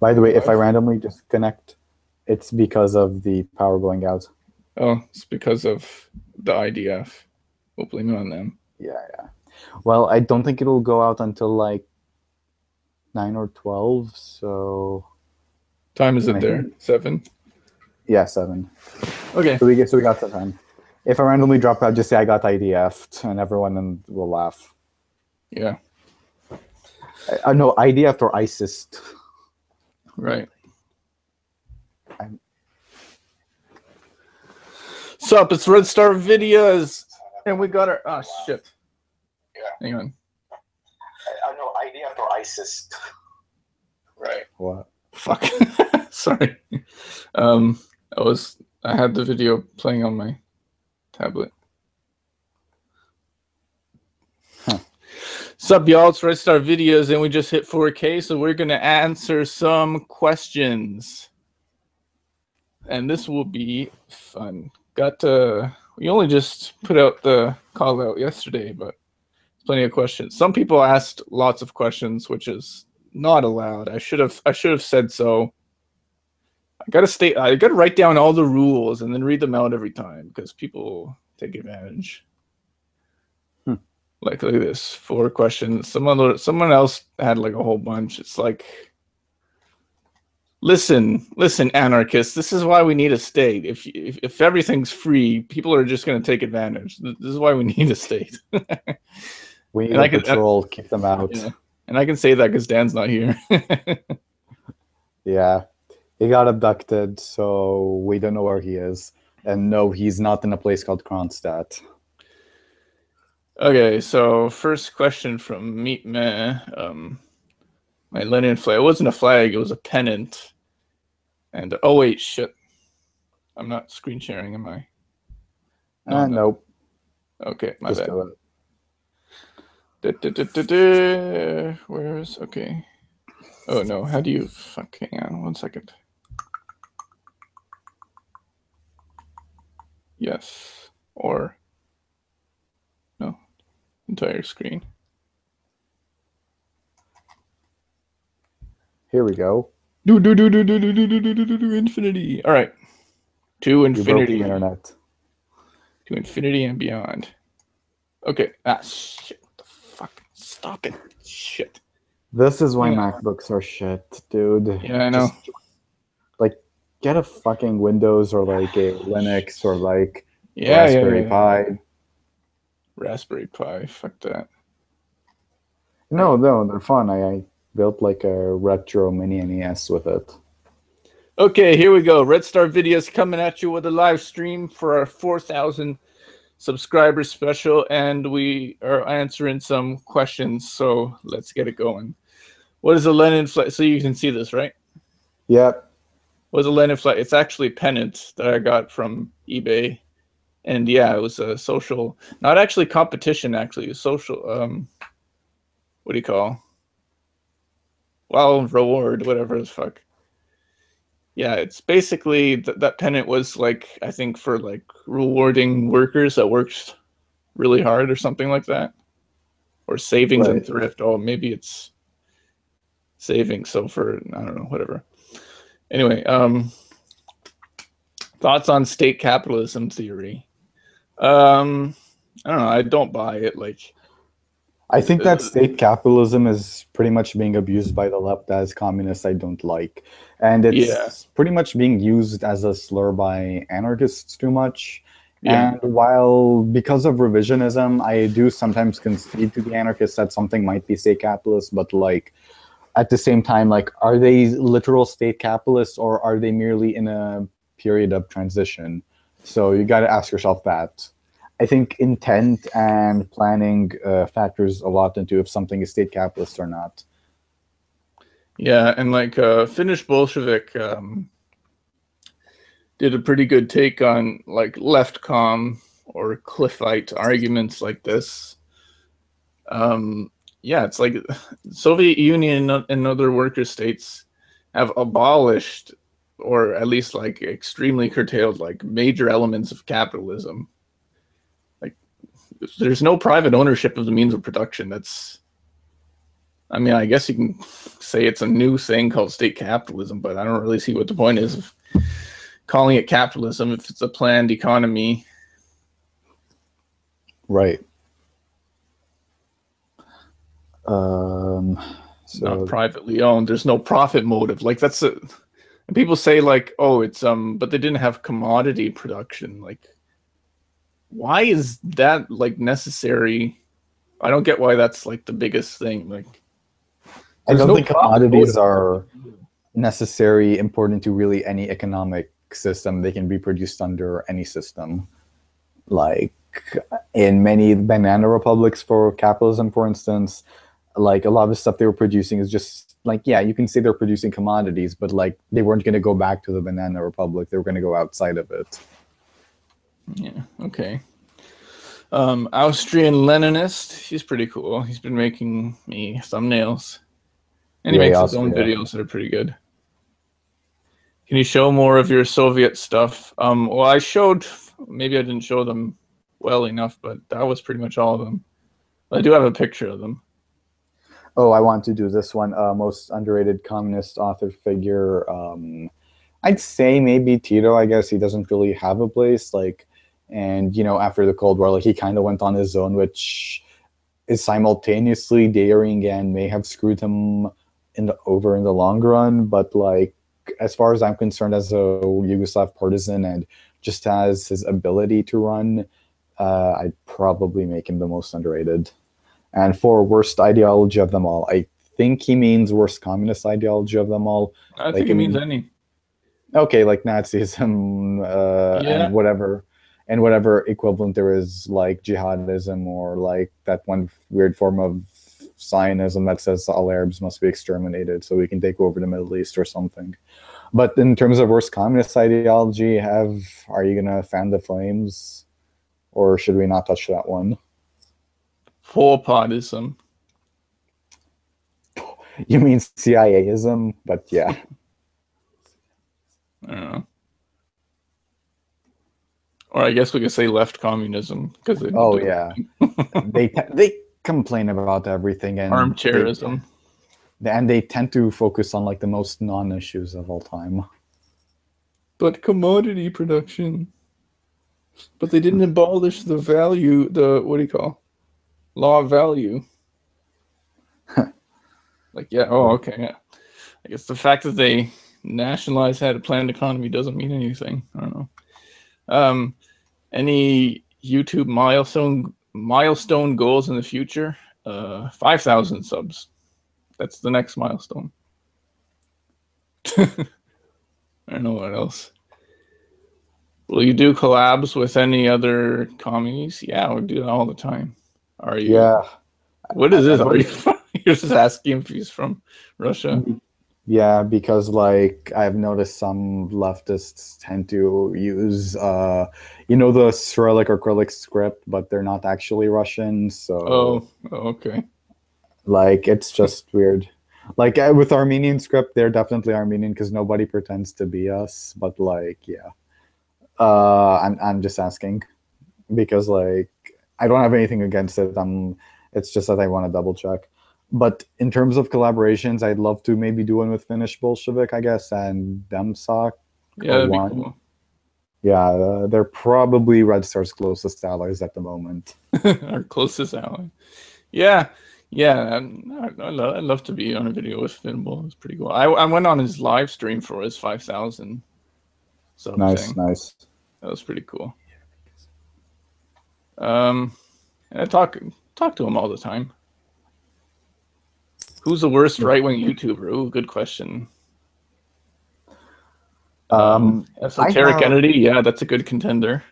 By the way, if I 5? randomly disconnect, it's because of the power going out. Oh, it's because of the IDF. We'll blame it on them. Yeah, yeah. Well, I don't think it'll go out until like 9 or 12, so Time is it I there? think 7? yeah, 7. Okay. So we got the time. If I randomly drop out, just say I got IDF'd, and everyone will laugh. Yeah. No, IDF'd or ISIS. Right. I'm- Sup, it's Red Star Videos. And we got our... Oh, shit. Yeah. Hang on. No, IDF'd or ISIS. Right. What? Fuck. Sorry. I had the video playing on my tablet. Huh. Sup, y'all? It's Red Star Videos, and we just hit 4K, so we're gonna answer some questions, and this will be fun. We only just put out the call out yesterday, but plenty of questions. Some people asked lots of questions, which is not allowed. I should have said so. I gotta write down all the rules and then read them out every time because people take advantage. Like, look at this, 4 questions. Someone else had like a whole bunch. It's like, listen, anarchists. This is why we need a state. If everything's free, people are just going to take advantage. This is why we need a state. We need a patrol, keep them out. Yeah. And I can say that because Dan's not here. Yeah, he got abducted, so we don't know where he is. And no, he's not in a place called Kronstadt. Okay, so first question from Meat Meh. My Lenin flag. It wasn't a flag, it was a pennant. And oh wait, shit. I'm not screen sharing, am I? No, nope. Okay, my Just bad. Where's okay? Oh no, how do you hang on 1 second. Yes. Or no. Entire screen. Here we go. Infinity. All right. To infinity. You broke the internet. To infinity and beyond. Okay. Ah, shit. What the fuck? Stop it. Shit. This is why MacBooks are shit, dude. Yeah, I know. Just, like, get a fucking Windows or like a Linux or like Raspberry Pi. Raspberry Pi. Fuck that. No, they're fun. I built like a retro mini NES with it. Okay, here we go. Red Star Videos coming at you with a live stream for our 4,000 subscriber special, and we are answering some questions, so let's get it going. What is a Lenin flag? So you can see this, right? Yep. What is a Lenin flag? It's actually a pennant that I got from eBay. And yeah, it was a social, not actually competition, actually, a social, what do you call? Well, reward, whatever the fuck. Yeah, it's basically that pennant was like, I think for like rewarding workers that worked really hard or something like that. Or savings and thrift. Oh, maybe it's savings. So for, I don't know, whatever. Anyway, thoughts on state capitalism theory. I don't know. I don't buy it. Like, I think that state capitalism is pretty much being abused by the left as communists I don't like. And it's pretty much being used as a slur by anarchists too much. Yeah. And while, because of revisionism, I do sometimes concede to the anarchists that something might be state capitalist, but like, at the same time, like, are they literal state capitalists or are they merely in a period of transition? So you got to ask yourself that. I think intent and planning factors a lot into if something is state capitalist or not. Yeah, and like Finnish Bolshevik did a pretty good take on like leftcom or Cliffite arguments like this. Yeah, it's like Soviet Union and other worker states have abolished or at least like extremely curtailed like major elements of capitalism. Like there's no private ownership of the means of production. That's I mean, I guess you can say it's a new thing called state capitalism, but I don't really see what the point is of calling it capitalism if it's a planned economy. Right. Not privately owned. There's no profit motive. Like that's a, and people say like, oh, it's but they didn't have commodity production. Like, why is that like necessary? I don't get why that's like the biggest thing. Like, I don't think commodities are necessary, important to really any economic system. They can be produced under any system. Like in many banana republics for capitalism, for instance, like a lot of the stuff they were producing is just like, yeah, you can say they're producing commodities, but like they weren't going to go back to the banana republic. They were going to go outside of it. Yeah. Okay. Austrian Leninist. He's pretty cool. He's been making me thumbnails. And he makes his own videos that are pretty good. Can you show more of your Soviet stuff? Well, I showed, maybe I didn't show them well enough, but that was pretty much all of them. I do have a picture of them. Oh, I want to do this one. Most underrated communist author figure. I'd say maybe Tito. I guess he doesn't really have a place. Like, and you know, after the Cold War, like he kind of went on his own, which is simultaneously daring and may have screwed him over in the long run. But like, as far as I'm concerned, as a Yugoslav partisan and just as his ability to run, I'd probably make him the most underrated. And for worst ideology of them all, I think he means worst communist ideology of them all. I think he means any. Okay, like Nazism, and whatever equivalent there is, like jihadism or like that one weird form of Zionism that says all Arabs must be exterminated so we can take over the Middle East or something. But in terms of worst communist ideology, are you gonna fan the flames, or should we not touch that one? Pol Potism. You mean CIA-ism, but yeah. I don't know. Or I guess we could say left communism because they complain about everything and armchairism. And they tend to focus on like the most non-issues of all time. But commodity production. But they didn't abolish the value, what do you call? Law of value. Like, yeah, oh, okay, yeah. I guess the fact that they nationalized had a planned economy doesn't mean anything. I don't know. Any YouTube milestone goals in the future? 5,000 subs. That's the next milestone. I don't know what else. Will you do collabs with any other commies? Yeah, we do that all the time. Are you? Yeah. What is this? Are you? You're just asking if he's from Russia. Yeah, because like I've noticed some leftists tend to use the Cyrillic or Cyrillic script, but they're not actually Russian. So oh okay. Like it's just weird. Like with Armenian script, they're definitely Armenian because nobody pretends to be us. But like, yeah, I'm just asking because like I don't have anything against it. It's just that I want to double check. But in terms of collaborations, I'd love to maybe do one with Finnish Bolshevik, I guess, and Demsock. Yeah, that'd be cool. Yeah, they're probably Red Star's closest allies at the moment. Our closest ally. Yeah. I'd love to be on a video with Finbol. It's pretty cool. I went on his live stream for his 5,000. So nice. That was pretty cool. And I talk to him all the time. Who's the worst right-wing YouTuber? Ooh, good question. Esoteric Entity, yeah, that's a good contender.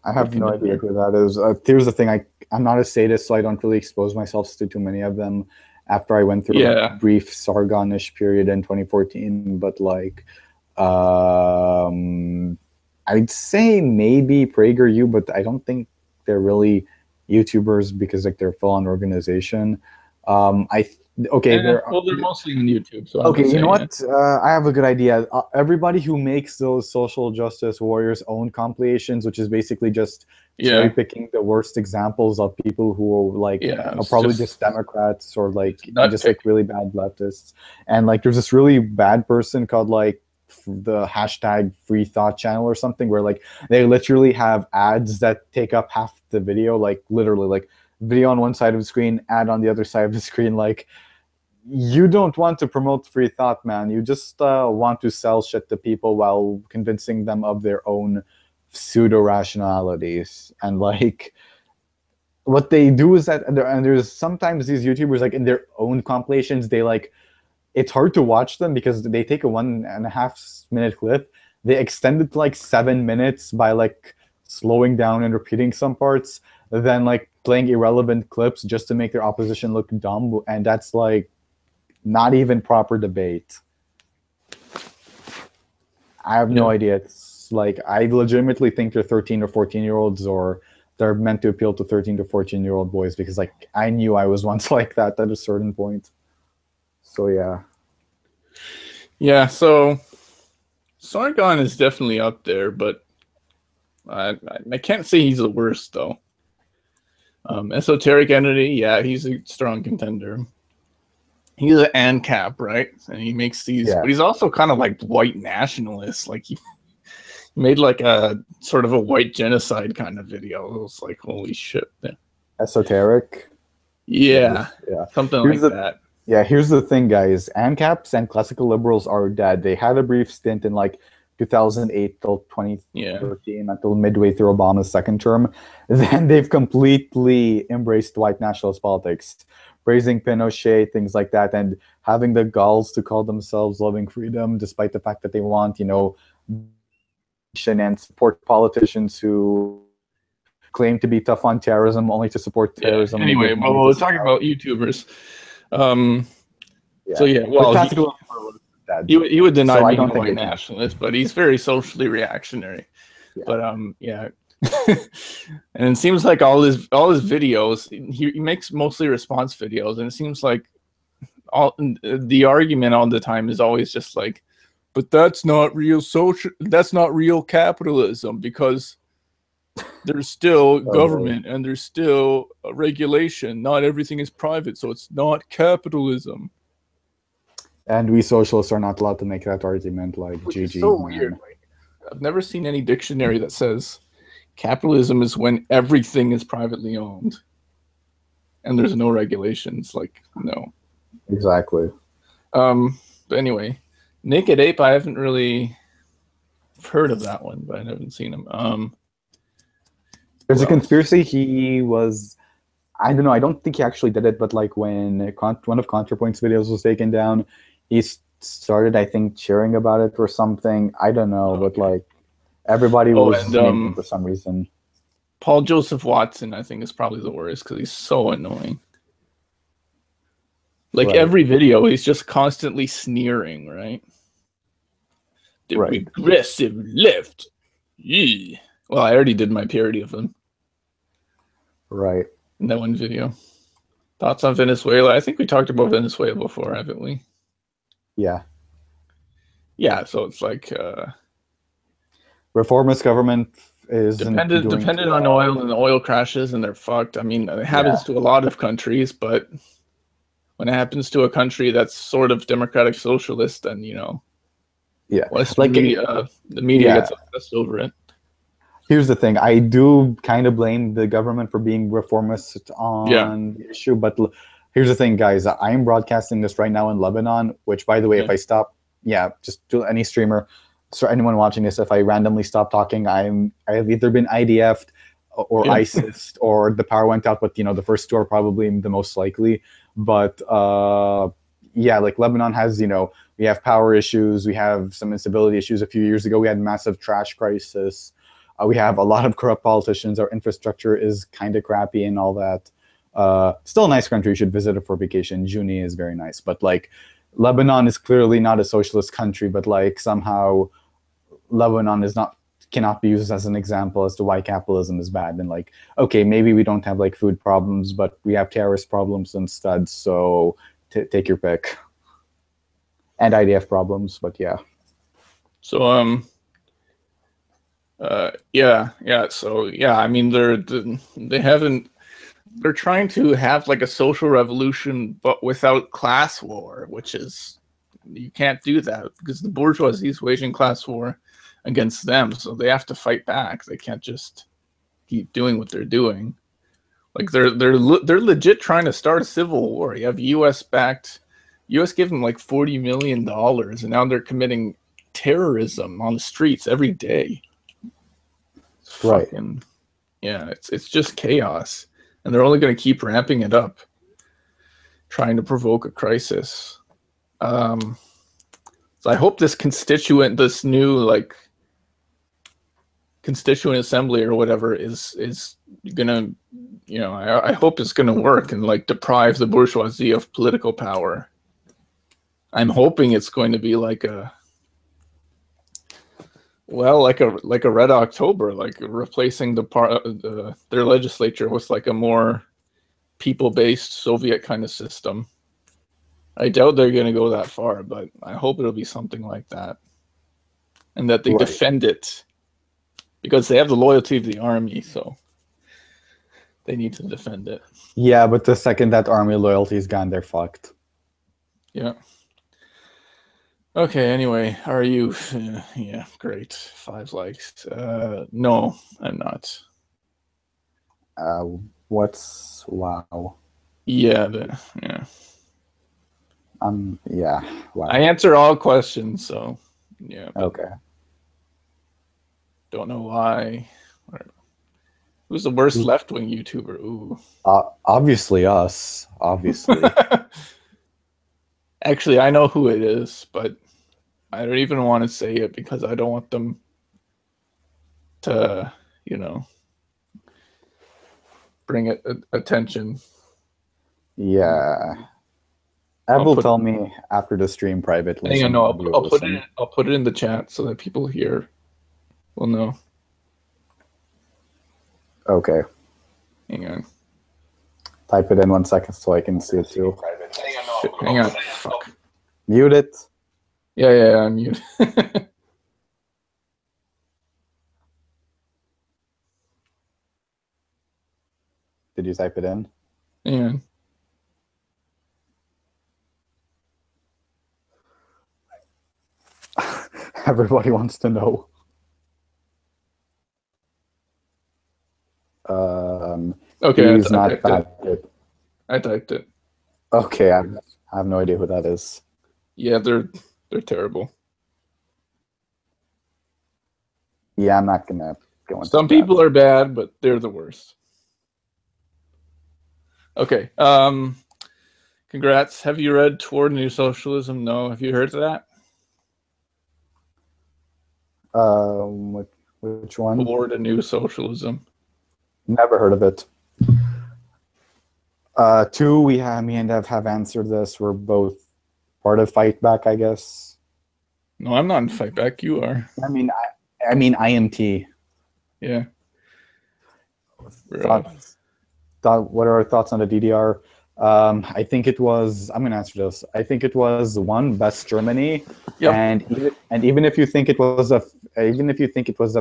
I have no idea who that is. Here's the thing, I'm not a sadist, so I don't really expose myself to too many of them after I went through a brief Sargon-ish period in 2014. But like, I'd say maybe PragerU, but I don't think they're really YouTubers because like they're full-on organization. Okay, well, they're mostly on YouTube. So okay, you know what? I have a good idea. Everybody who makes those social justice warriors own compilations, which is basically just cherry picking the worst examples of people who like are probably just Democrats or like just like really bad leftists. And like there's this really bad person called like the hashtag Free Thought channel or something, where like they literally have ads that take up half the video, like literally like video on one side of the screen, ad on the other side of the screen. Like, you don't want to promote free thought, man. You just want to sell shit to people while convincing them of their own pseudo rationalities. And like what they do is that, and there's sometimes these YouTubers like in their own compilations, they like, it's hard to watch them because they take a 1.5 minute clip, they extend it to like 7 minutes by like slowing down and repeating some parts, then like playing irrelevant clips just to make their opposition look dumb. And that's like not even proper debate. I have no idea. It's like, I legitimately think they're 13 or 14-year-olds, or they're meant to appeal to 13 to 14-year-old boys, because like I knew I was once like that at a certain point. So yeah. Yeah, so Sargon is definitely up there, but I can't say he's the worst though. Esoteric Entity, yeah, he's a strong contender. He's an ANCAP, right? And he makes these, but he's also kind of like white nationalist. Like he made like a sort of a white genocide kind of video. It was like, holy shit. Yeah. Esoteric? Yeah. Something like that. Yeah, here's the thing, guys. ANCAPs and classical liberals are dead. They had a brief stint in like 2008 till 2013, until midway through Obama's second term. Then they've completely embraced white nationalist politics, praising Pinochet, things like that, and having the galls to call themselves loving freedom, despite the fact that they want, you know, and support politicians who claim to be tough on terrorism only to support terrorism. Anyway, well, we're talking about YouTubers. So yeah, well, he would deny being a white nationalist, but he's very socially reactionary. But yeah. And it seems like all his videos, he makes mostly response videos, and it seems like the argument all the time is always just like, but that's not real capitalism, because there's still government and there's still regulation. Not everything is private, so it's not capitalism. And we socialists are not allowed to make that argument. Like, GG. So weird. Like, I've never seen any dictionary that says capitalism is when everything is privately owned and there's no regulations. Like, no. Exactly. But anyway, Naked Ape, I haven't really heard of that one, but I haven't seen him. There's a conspiracy. He was, I don't know, I don't think he actually did it, but like when one of ContraPoint's videos was taken down, he started, I think, cheering about it or something. I don't know, but like everybody was him for some reason. Paul Joseph Watson, I think, is probably the worst because he's so annoying. Like every video, he's just constantly sneering, right? The regressive left. Yeah. Well, I already did my parody of him. Right. In that one video. Thoughts on Venezuela? I think we talked about Venezuela before, haven't we? Yeah. Yeah, so it's like reformist government is dependent on oil, and the oil crashes and they're fucked. I mean, it happens to a lot of countries, but when it happens to a country that's sort of democratic socialist, then you know, like the media gets obsessed over it. Here's the thing. I do kind of blame the government for being reformist on the issue, but here's the thing, guys. I am broadcasting this right now in Lebanon, which, by the way, if I stop, just to any streamer, so anyone watching this, if I randomly stop talking, I have either been IDF'd or ISIS or the power went out, but you know, the first two are probably the most likely. But like Lebanon has, you know, we have power issues, we have some instability issues. A few years ago, we had massive trash crisis. We have a lot of corrupt politicians. Our infrastructure is kind of crappy and all that. Still a nice country. You should visit it for vacation. Juni is very nice. But like Lebanon is clearly not a socialist country, but like somehow Lebanon cannot be used as an example as to why capitalism is bad. And like, okay, maybe we don't have like food problems, but we have terrorist problems instead. So take your pick. And IDF problems, but yeah. So yeah. So yeah, I mean they're trying to have like a social revolution, but without class war, which is, you can't do that because the bourgeoisie is waging class war against them, so they have to fight back. They can't just keep doing what they're doing. Like they're legit trying to start a civil war. You have US gave them like $40 million, and now they're committing terrorism on the streets every day. It's right. Fucking, yeah, it's just chaos, and they're only going to keep ramping it up, trying to provoke a crisis. So I hope this new like constituent assembly or whatever is gonna, I hope it's gonna work and like deprive the bourgeoisie of political power. I'm hoping it's going to be like a Red October, like replacing their legislature with like a more people-based Soviet kind of system. I doubt they're going to go that far, but I hope it'll be something like that, and that they defend it, because they have the loyalty of the army, so they need to defend it. Yeah, but the second that army loyalty is gone, they're fucked. Yeah. Okay, anyway, are you? Yeah, great. 5 likes. No, I'm not. What's wow? Yeah, yeah. Yeah. Wow. I answer all questions, so yeah. Okay. Don't know why. Who's the worst left-wing YouTuber? Ooh. Obviously us. Obviously. Actually, I know who it is, but I don't even want to say it because I don't want them to, bring it attention. Yeah. Ev will tell me after the stream privately. Hang on, no, I'll put it in the chat so that people here will know. Okay. Hang on. Type it in 1 second so I can see it too. Shit, hang on. Fuck. Mute it. Yeah, I'm mute. Did you type it in? Yeah. Everybody wants to know. Okay, he's not typed it. I typed it. Okay, I have no idea who that is. Yeah, they're terrible. Yeah, I'm not gonna go into Some people are bad, but they're the worst. Okay. Congrats. Have you read Toward New Socialism? No. Have you heard of that? Which one? Toward a New Socialism. Never heard of it. 2, me and Ev have answered this. We're both part of Fight Back, I guess. No, I'm not in Fight Back. You are. I mean IMT. Yeah. What are our thoughts on the DDR? I think it was. I'm gonna answer this. I think it was best Germany. Yep. And even if you think it was a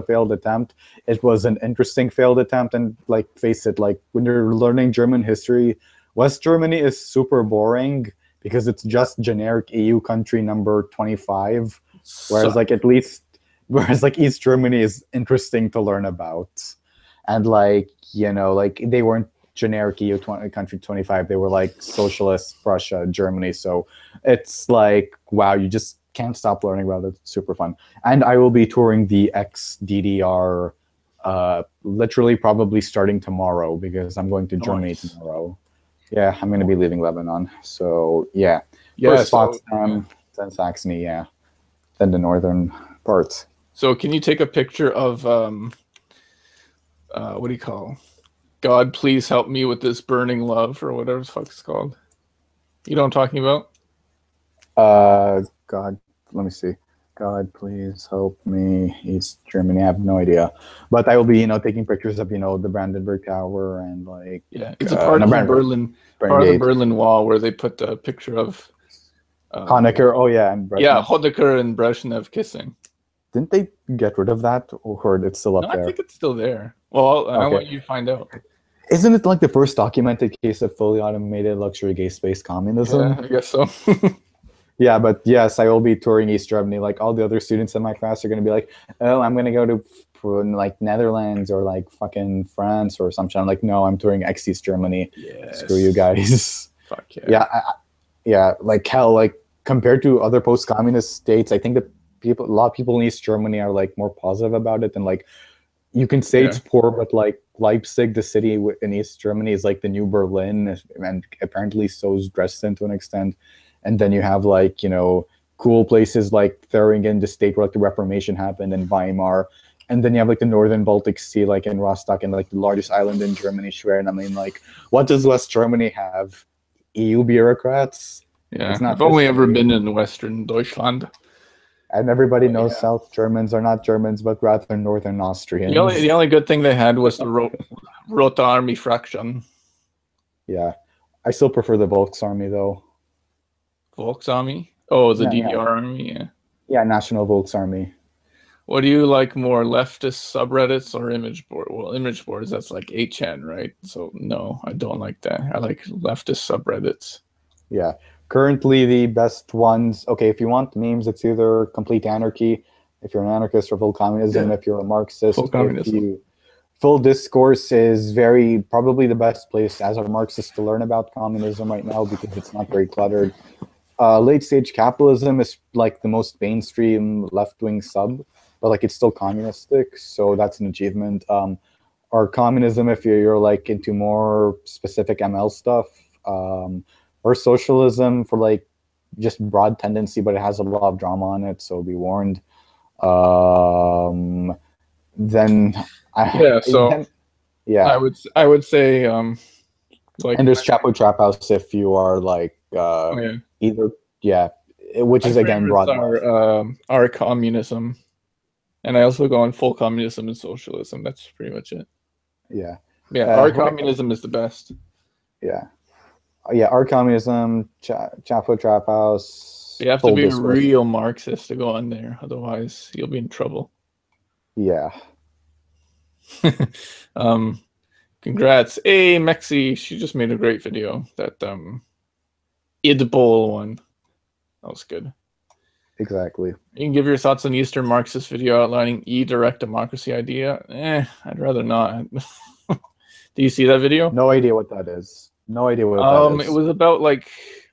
failed attempt, it was an interesting failed attempt. And like, face it, like when you're learning German history, West Germany is super boring because it's just generic EU country number 25. Whereas like East Germany is interesting to learn about, and like they weren't generic EU country 25. They were like socialist Prussia, Germany. So it's like, wow, you just can't stop learning about it. It's super fun. And I will be touring the ex-DDR literally probably starting tomorrow because I'm going to Germany tomorrow. Yeah, I'm going to be leaving Lebanon. So yeah. First Potsdam, then Saxony, yeah. Then the northern parts. So can you take a picture of what do you call? God, please help me with this burning love, or whatever the fuck it's called. You know what I'm talking about? God, let me see. God, please help me. East Germany. I have no idea, but I will be, taking pictures of, the Brandenburg Tower and like, Yeah, it's a part no, of the Brandenburg, part of the Gate, Berlin Wall where they put the picture of Honecker. Oh yeah, and yeah, Brezhnev. Honecker and Brezhnev kissing. Didn't they get rid of that, or it's still No, up I there? think it's still there. Well, I want Okay. you to find out. Isn't it like the first documented case of fully automated luxury gay space communism? Yeah, I guess so. Yeah, but yes, I will be touring East Germany. Like all the other students in my class are going to be like, "Oh, I'm going to go to like Netherlands or like fucking France or something." I'm like, "No, I'm touring East Germany. Yes. Screw you guys." Fuck yeah. Yeah, yeah. Like hell, like compared to other post-communist states, I think that a lot of people in East Germany are like more positive about it. And like, you can say it's poor, but like Leipzig, the city in East Germany, is like the new Berlin, and apparently so is Dresden to an extent. And then you have like, cool places like Thüringen, the state where like the Reformation happened, and Weimar. And then you have like the northern Baltic Sea, like in Rostock, and like the largest island in Germany, Schwerin. I mean, like, what does West Germany have? EU bureaucrats? Yeah, It's not I've only ever history. been in Western Deutschland. And everybody knows South Germans are not Germans, but rather Northern Austrians. The only good thing they had was the Rote Army fraction. Yeah. I still prefer the Volksarmy, though. Volksarmy? Oh, the Yeah, DDR Army, yeah. Yeah, National Volksarmy. What do you like more, leftist subreddits or image board? Well, image boards, that's like 8chan, right? So no, I don't like that. I like leftist subreddits. Yeah. Currently, the best ones. Okay, if you want memes, it's either Complete Anarchy, if you're an anarchist, or Full Communism, if you're a Marxist. Full communism. Full Discourse is probably the best place as a Marxist to learn about communism right now because it's not very cluttered. Late Stage Capitalism is like the most mainstream left-wing sub, but like it's still communistic, so that's an achievement. Or Communism, if you're like into more specific ML stuff. Or Socialism for like just broad tendency, but it has a lot of drama on it, so be warned. Then I would say like, and there's Chapo Trap House if you are like either which is again broad. Our communism, and I also go on Full Communism and Socialism. That's pretty much it. Yeah, our communism is the best. Our communism, Chapo Trap House. You have to be a real Marxist to go on there, otherwise you'll be in trouble. Yeah. Congrats. Hey, Mexi, she just made a great video. That Idbol one. That was good. Exactly. You can give your thoughts on Eastern Marxist video outlining direct democracy idea. I'd rather not. Do you see that video? No idea what that is. No idea what that is. It was about like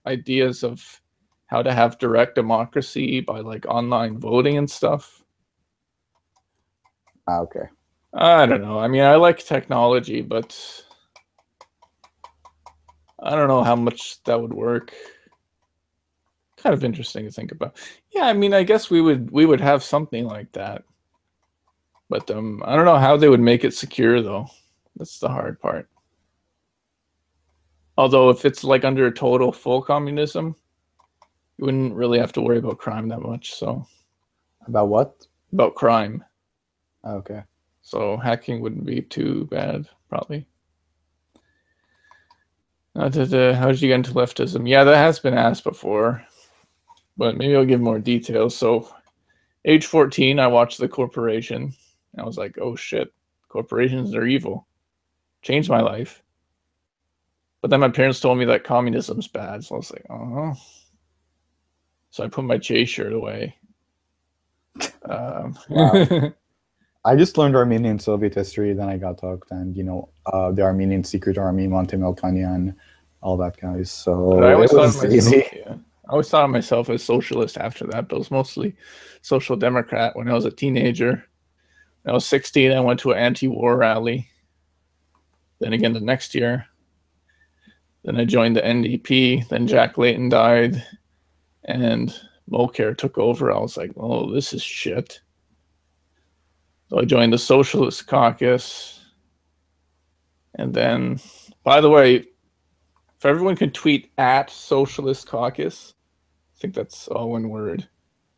ideas of how to have direct democracy by like online voting and stuff. Okay. I don't know. I mean, I like technology, but I don't know how much that would work. Kind of interesting to think about. Yeah, I mean, I guess we would have something like that. But I don't know how they would make it secure though. That's the hard part. Although if it's like under total full communism, you wouldn't really have to worry about crime that much. So about what? About crime. Okay. So hacking wouldn't be too bad, probably. How did you get into leftism? Yeah, that has been asked before, but maybe I'll give more details. So age 14, I watched The Corporation. And I was like, oh shit, corporations are evil. Changed my life. But then my parents told me that communism's bad. So I was like, oh. So I put my J shirt away. Wow. I just learned Armenian Soviet history, then I got hooked, and the Armenian Secret Army, Monte Melkonyan, all that guys. So I always thought of myself as socialist after that, but it was mostly social democrat when I was a teenager. When I was 16, I went to an anti-war rally. Then again the next year. Then I joined the NDP. Then Jack Layton died, and Mulcair took over. I was like, oh, this is shit. So I joined the Socialist Caucus. And then, by the way, if everyone could tweet at Socialist Caucus, I think that's all one word,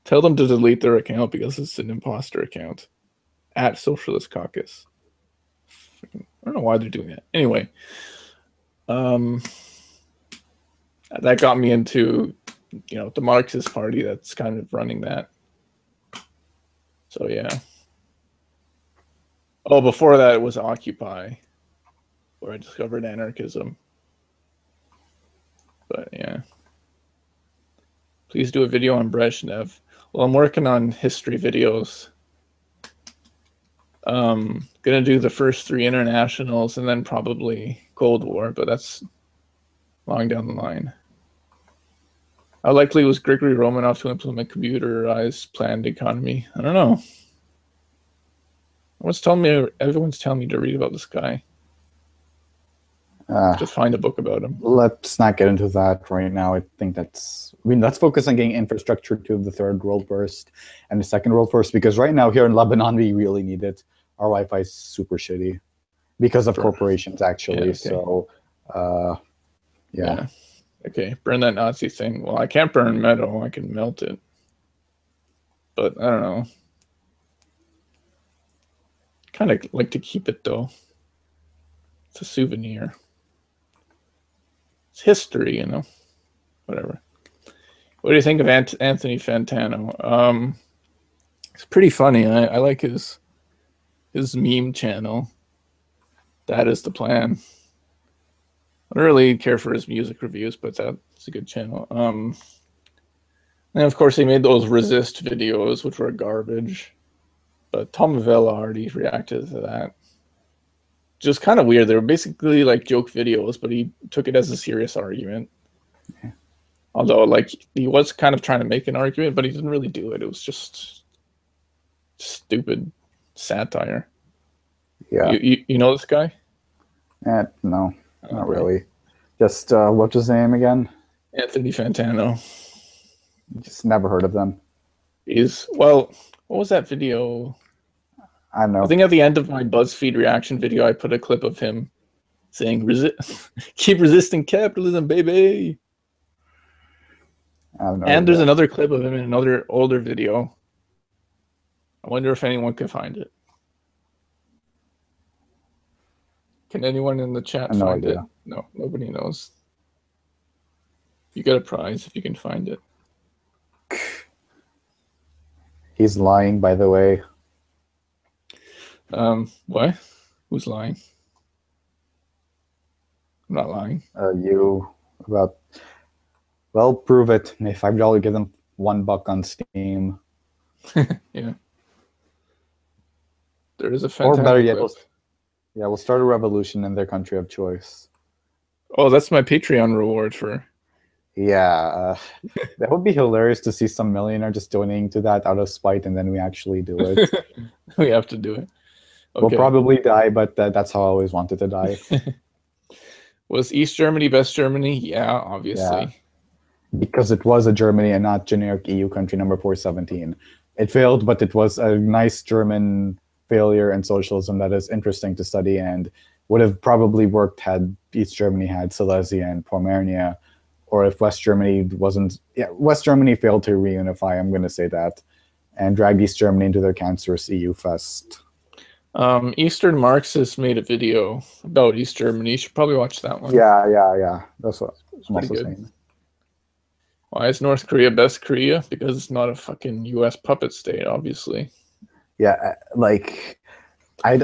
Tell them to delete their account because it's an imposter account. At Socialist Caucus. I don't know why they're doing that. Anyway, that got me into, the Marxist Party that's kind of running that. So yeah. Oh, before that it was Occupy, where I discovered anarchism. But yeah. Please do a video on Brezhnev. Well, I'm working on history videos. Gonna do the first 3 internationals and then probably Cold War, but that's long down the line. How likely was Grigory Romanov to implement computerized planned economy? I don't know. Everyone's telling me to read about this guy. Just find a book about him. Let's not get into that right now. I think let's focus on getting infrastructure to the third world first and the second world first, because right now here in Lebanon, we really need it. Our Wi-Fi is super shitty because of corporations, actually. Yeah, okay. So, yeah. Okay, burn that Nazi thing. Well, I can't burn metal. I can melt it. But I don't know. Kind of like to keep it, though. It's a souvenir. It's history, Whatever. What do you think of Anthony Fantano? It's pretty funny. I like his meme channel. That is the plan. I don't really care for his music reviews, but that's a good channel. And of course he made those resist videos, which were garbage. But Tom Vella already reacted to that. Just kind of weird. They were basically like joke videos, but he took it as a serious argument. Yeah. Although, like, he was kind of trying to make an argument, but he didn't really do it. It was just stupid satire. Yeah. You know this guy? No, not really. Just what's his name again? Anthony Fantano. Just never heard of them. What was that video? I don't know. I think at the end of my BuzzFeed reaction video, I put a clip of him saying, keep resisting capitalism, baby. And there's another clip of him in another older video. I wonder if anyone can find it. Can anyone in the chat find it? No, nobody knows. You get a prize if you can find it. He's lying, by the way. What? Who's lying? I'm not lying. You about. Well, prove it. If $5, give them $1 on Steam. Yeah. There is a fantastic. Or better yet, we'll start a revolution in their country of choice. Oh, that's my Patreon reward for. Yeah, that would be hilarious to see some millionaire just donating to that out of spite, and then we actually do it. We have to do it. Okay. We'll probably die, but that's how I always wanted to die. Was East Germany best Germany? Yeah, obviously. Yeah. Because it was a Germany and not generic EU country number 417. It failed, but it was a nice German failure in socialism that is interesting to study and would have probably worked had East Germany had Silesia and Pomerania, or if West Germany wasn't. Yeah, West Germany failed to reunify, I'm going to say that, and dragged East Germany into their cancerous EU fest. Eastern Marxists made a video about East Germany. You should probably watch that one. Yeah. That's what I'm also saying. Why is North Korea best Korea? Because it's not a fucking U.S. puppet state, obviously. Yeah, like I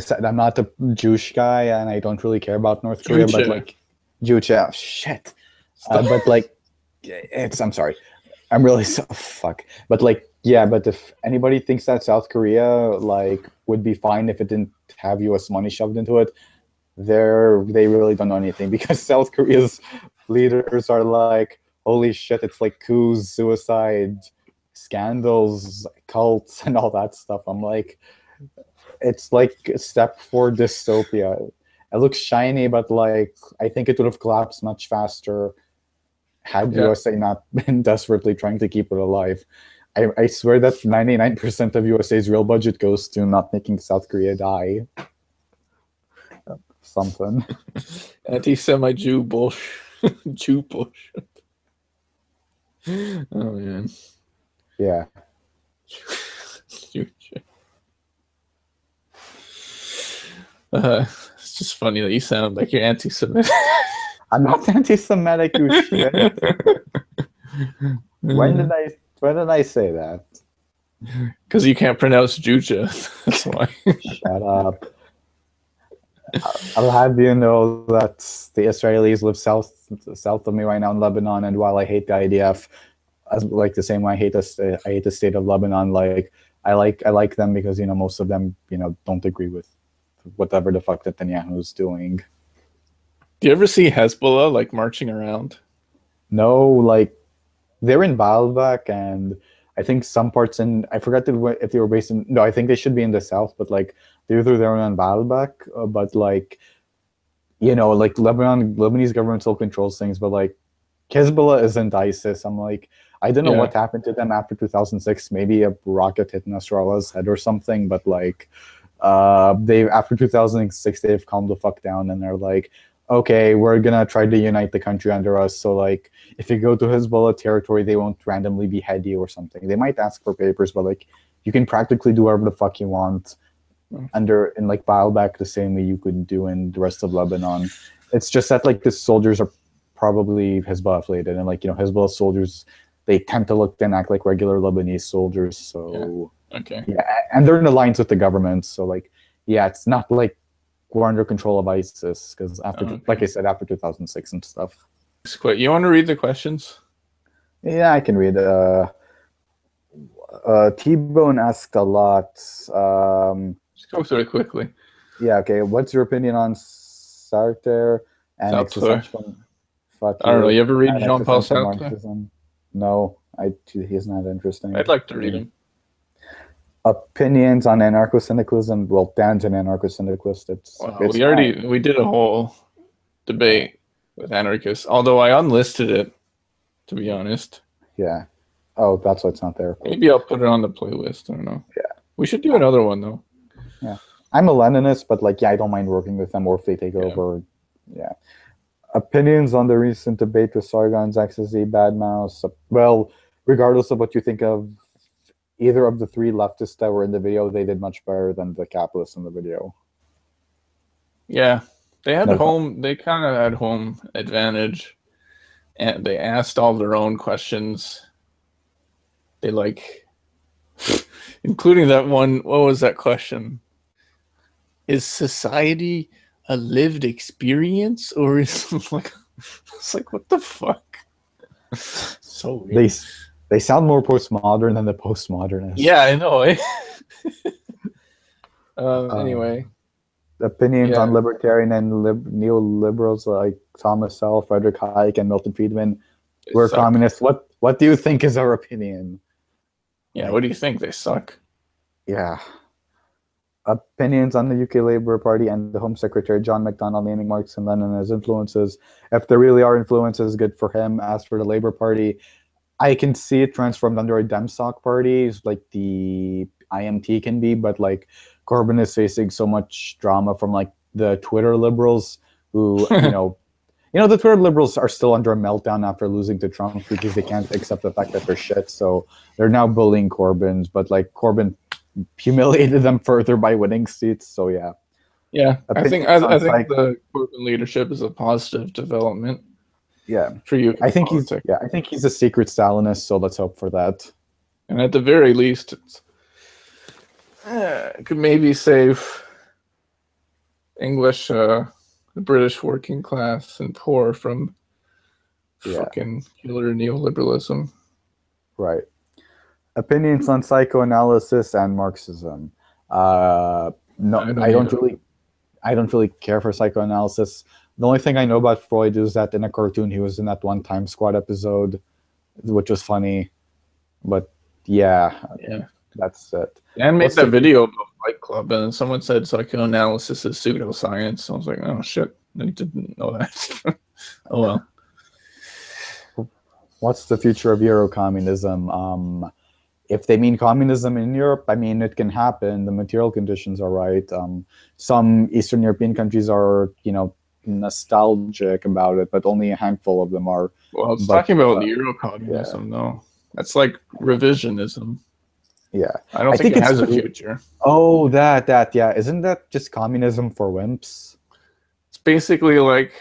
said, I'm not a Jewish guy, and I don't really care about North Korea, but like Jewish, shit. But like, I'm sorry, I'm really fuck. But like, yeah, but if anybody thinks that South Korea like would be fine if it didn't have U.S. money shoved into it, they really don't know anything, because South Korea's leaders are like, holy shit, it's like coups, suicide, scandals, cults, and all that stuff. I'm like, it's like a step for dystopia. It looks shiny, but like, I think it would have collapsed much faster had USA not been desperately trying to keep it alive. I swear that 99% of USA's real budget goes to not making South Korea die. Something. Anti-Semite Jew bullshit. Jew bullshit. Oh man. Yeah. It's just funny that you sound like you're anti-Semitic. I'm not anti-Semitic, you shit. When did I say that? Because you can't pronounce Juja. That's why. Shut up. I'll have you know that the Israelis live south of me right now in Lebanon, and while I hate the IDF, like the same way I hate the state of Lebanon, like I like them because most of them don't agree with whatever the fuck Netanyahu is doing. Do you ever see Hezbollah like marching around? No, like they're in Baalbek, and I think some parts I forgot if they were based in. No, I think they should be in the south, but like they're in Baalbek, but like like Lebanese government still controls things, but like Hezbollah isn't ISIS. I'm like, I don't know what happened to them after 2006. Maybe a rocket hit Nasrallah's head or something, but like they after 2006 they've calmed the fuck down, and they're like, okay, we're gonna try to unite the country under us. So like, if you go to Hezbollah territory, they won't randomly behead you or something. They might ask for papers, but like, you can practically do whatever the fuck you want in like Baalbek the same way you could do in the rest of Lebanon. It's just that like the soldiers are probably Hezbollah affiliated, and like Hezbollah soldiers, they tend to look and act like regular Lebanese soldiers. So and they're in alliance with the government. So like, it's not like we're under control of ISIS, because like I said, after 2006 and stuff. You want to read the questions? Yeah, I can read. T-Bone asked a lot. Just go through it quickly. Yeah, okay. What's your opinion on Sartre and existential? I don't know. You ever read Jean-Paul Sartre? No, he's not interesting. I'd like to read him. Opinions on anarcho-syndicalism. Well, Dan's an anarcho-syndicalist. We did a whole debate with anarchists, although I unlisted it, to be honest. Yeah. Oh, that's why it's not there. Maybe I'll put it on the playlist. I don't know. Yeah. We should do another one, though. Yeah. I'm a Leninist, but like, I don't mind working with them, or if they take over. Yeah. Opinions on the recent debate with Sargon's XSZ Bad Mouse. Well, regardless of what you think of either of the three leftists that were in the video, they did much better than the capitalists in the video. Yeah. They had they kind of had home advantage, and they asked all their own questions. They including that one. What was that question? Is society a lived experience, or is it's like what the fuck? So weird. They sound more postmodern than the postmodernists. Yeah, I know. Anyway. Opinions on libertarian and neoliberals like Thomas Sowell, Frederick Hayek, and Milton Friedman. We're communists. What do you think is our opinion? Yeah, what do you think? They suck. Yeah. Opinions on the UK Labour Party and the Home Secretary John McDonnell naming Marx and Lenin as influences. If there really are influences, good for him. As for the Labour Party, I can see it transformed under a DemSoc party, like the IMT can be, but like Corbyn is facing so much drama from like the Twitter liberals who, the Twitter liberals are still under a meltdown after losing to Trump because they can't accept the fact that they're shit. So they're now bullying Corbyn, but like Corbyn humiliated them further by winning seats. So yeah. Yeah, I think the Corbyn leadership is a positive development. Yeah, for you. I think he's a secret Stalinist, so let's hope for that. And at the very least, it could maybe save English, the British working class and poor from fucking killer neoliberalism. Right. Opinions on psychoanalysis and Marxism. No, I don't really care for psychoanalysis. The only thing I know about Freud is that in a cartoon he was in that one Time Squad episode, which was funny. But yeah, that's it. And made that video about Fight Club, and someone said psychoanalysis is pseudoscience. I was like, oh shit, I didn't know that. Oh well. What's the future of Eurocommunism? If they mean communism in Europe, I mean, it can happen. The material conditions are right. Some Eastern European countries are, nostalgic about it, but only a handful of them are. Well, I was talking about Eurocommunism, though. That's like revisionism. Yeah, I don't think it has a future. Oh, yeah. Isn't that just communism for wimps? It's basically like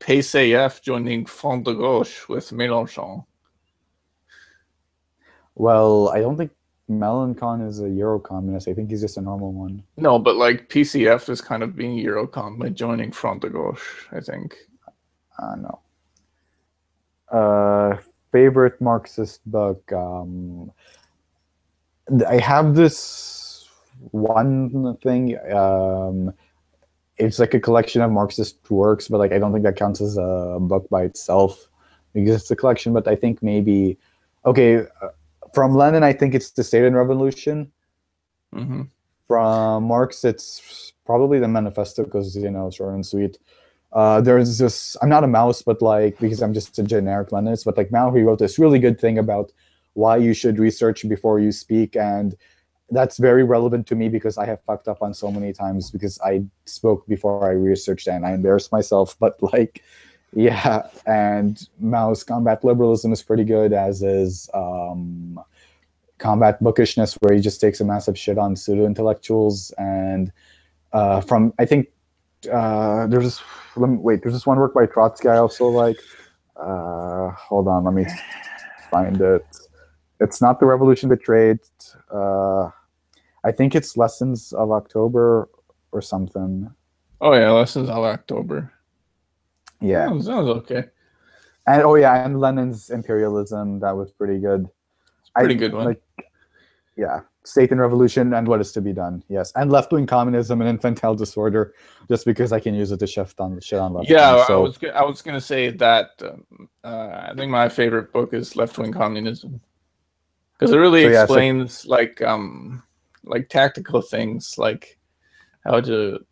PCF joining Front de Gauche with Mélenchon. Well, I don't think Mélenchon is a Euro-communist. I think he's just a normal one. No, but like PCF is kind of being Eurocom by joining Front de Gauche, I think. No. Favorite Marxist book. I have this one thing. It's like a collection of Marxist works, but like I don't think that counts as a book by itself because it's a collection. But I think maybe, okay, from Lenin, I think it's The State and Revolution. Mm-hmm. From Marx, it's probably the Manifesto because short and sweet. There's this. I'm not a mouse, but like because I'm just a generic Leninist. But like Mao, he wrote this really good thing about why you should research before you speak, and that's very relevant to me because I have fucked up on so many times because I spoke before I researched and I embarrassed myself. But like, yeah, and Mao's combat liberalism is pretty good, as is combat bookishness, where he just takes a massive shit on pseudo intellectuals. And from I think there's this one work by Trotsky I also like. Hold on, let me find it. It's not The Revolution Betrayed. I think it's Lessons of October or something. Oh yeah, Lessons of October. Yeah, sounds okay. And and Lenin's Imperialism, that was pretty good. Pretty good one. Like, yeah, State and Revolution and What Is to Be Done. Yes, and Left-Wing Communism and Infantile Disorder, just because I can use it to shit on left. Yeah, so I was gonna say that. I think my favorite book is Left-Wing Communism because it really explains like tactical things, like how to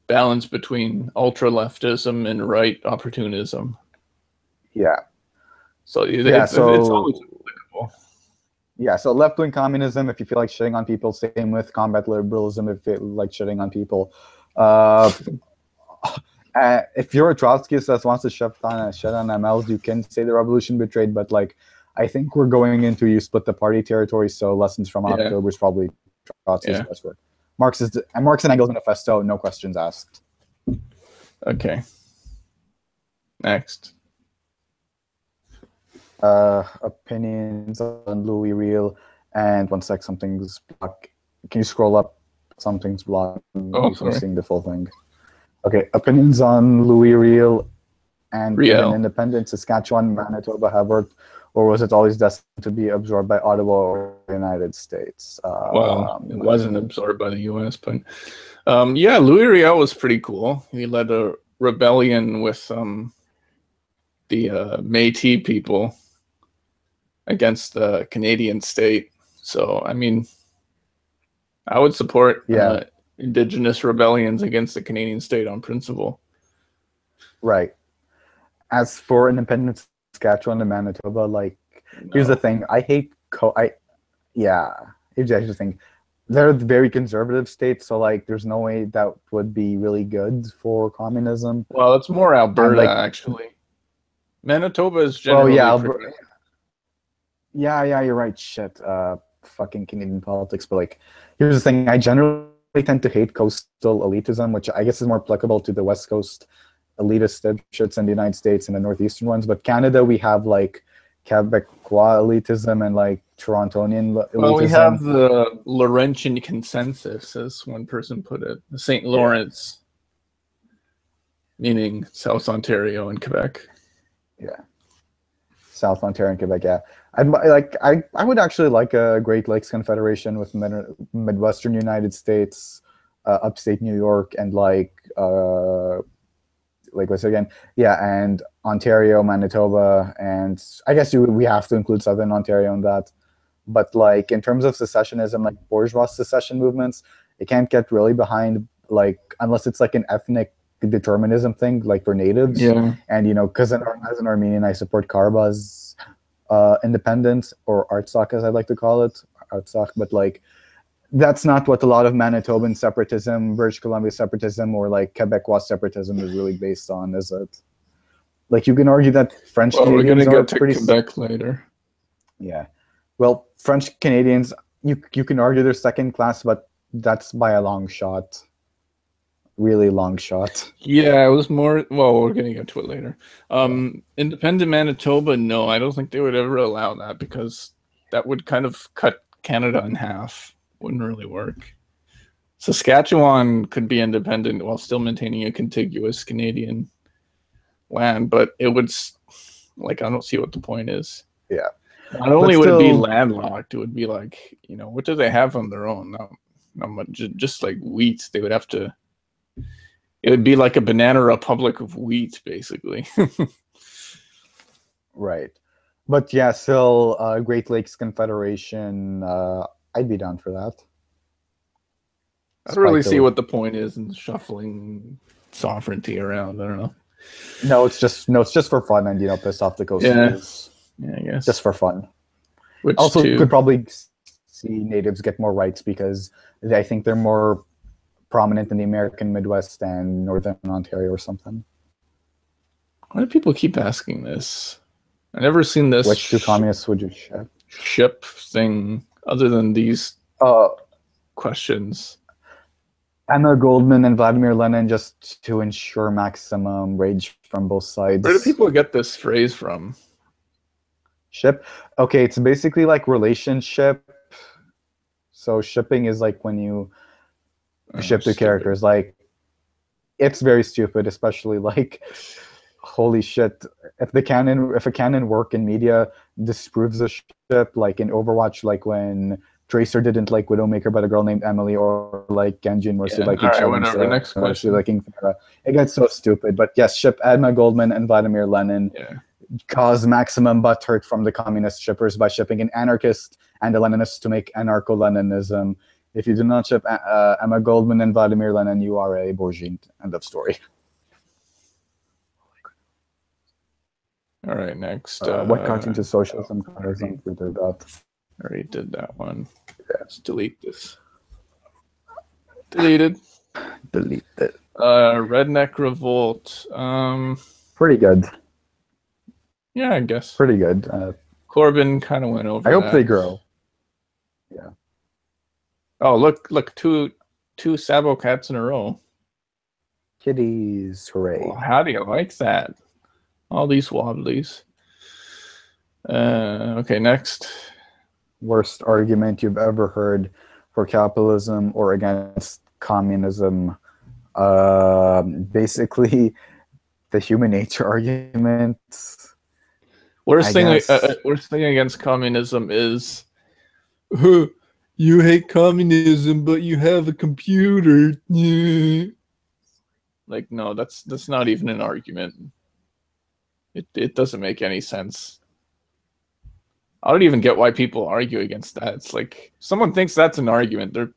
balance between ultra leftism and right opportunism. Yeah. So it's always applicable. Yeah, so left-wing communism, if you feel like shitting on people, same with combat liberalism, if you feel like shitting on people. If you're a Trotskyist that wants to shit on MLs, you can say The Revolution Betrayed, but like, I think we're going into you split the party territory, so Lessons from October is probably Trotsky's best work. Marx and Engels Manifesto, no questions asked. Okay. Next. Opinions on Louis Riel, and one sec, something's blocked. Can you scroll up? Something's blocked. Sorry. Seeing the full thing. Okay, opinions on Louis Riel and independent Saskatchewan, Manitoba have worked, or was it always destined to be absorbed by Ottawa or the United States? Well, it wasn't absorbed by the U.S., but Louis Riel was pretty cool. He led a rebellion with the Métis people against the Canadian state. So, I mean, I would support Indigenous rebellions against the Canadian state on principle. Right. As for independent Saskatchewan and Manitoba, like, here's the thing. I hate here's the thing. They're very conservative states, so like, there's no way that would be really good for communism. Well, it's more Alberta, actually. Manitoba is generally you're right. Shit. Fucking Canadian politics. But like, here's the thing. I generally tend to hate coastal elitism, which I guess is more applicable to the West Coast elitist dipshits in the United States and the northeastern ones. But Canada, we have like Quebecois elitism and like Torontonian elitism. Well, we have the Laurentian consensus, as one person put it. The St. Lawrence, meaning South Ontario and Quebec. Yeah, South Ontario and Quebec. Yeah, I would actually like a Great Lakes Confederation with Midwestern United States, upstate New York, and what's it again? Yeah, and Ontario, Manitoba, and I guess we have to include Southern Ontario in that. But like, in terms of secessionism, like bourgeois secession movements, it can't get really behind, like, unless it's like an ethnic determinism thing, like for natives. And because as an Armenian, I support Karabah's independence, or Artsakh as I'd like to call it, Artsakh. But like, that's not what a lot of Manitoban separatism, British Columbia separatism, or like Quebecois separatism is really based on, is it? Like, you can argue that French Canadians we're gonna are get to Quebec later. Yeah. Well, French Canadians, you can argue they're second class, but that's by a long shot. Really long shot. Yeah, it was more. Well, we're gonna get to it later. Independent Manitoba, no, I don't think they would ever allow that because that would kind of cut Canada in half. Wouldn't really work. Saskatchewan could be independent while still maintaining a contiguous Canadian land, but it would like I don't see what the point is. Yeah. Not only would it be landlocked, it would be like, what do they have on their own? Not much, just like wheat. They would have to. It would be like a banana republic of wheat, basically. Right. But yeah, still, Great Lakes Confederation, I'd be down for that. I don't really see what the point is in shuffling sovereignty around. I don't know. No, it's just for fun and piss off the coasters. Yeah, I guess. Just for fun. Which also could probably see natives get more rights because I think they're more prominent in the American Midwest and Northern Ontario or something. Why do people keep asking this? I've never seen this. Which two communists would you ship thing other than these questions? Emma Goldman and Vladimir Lenin, just to ensure maximum rage from both sides. Where do people get this phrase from? Ship? Okay, it's basically like relationship. So shipping is like when you ship the characters. Like, it's very stupid, especially like, holy shit, if a canon work in media disproves a ship, like in Overwatch, like when Tracer didn't like Widowmaker but a girl named Emily, or like Genjin was like next question. liking Pharah. It gets so stupid. But yes, ship Emma Goldman and Vladimir Lenin. Cause maximum butthurt from the communist shippers by shipping an anarchist and a Leninist to make anarcho-Leninism. If you do not ship Emma Goldman and Vladimir Lenin, you are a bourgeois. End of story. All right, next. What got into socialism? Communism? I already did that one. Let's delete this. Deleted. Delete it. Redneck Revolt. Pretty good. Yeah, I guess. Pretty good. Corbin kind of went over. I hope they grow. Yeah. Oh, look! Two Sabo cats in a row. Kitties, hooray! Well, how do you like that? All these wobblies. Okay, next. Worst argument you've ever heard for capitalism or against communism? Basically, the human nature argument. Worst thing against communism is, you hate communism, but you have a computer. Like, no, that's not even an argument. It doesn't make any sense. I don't even get why people argue against that. It's like, if someone thinks that's an argument, they're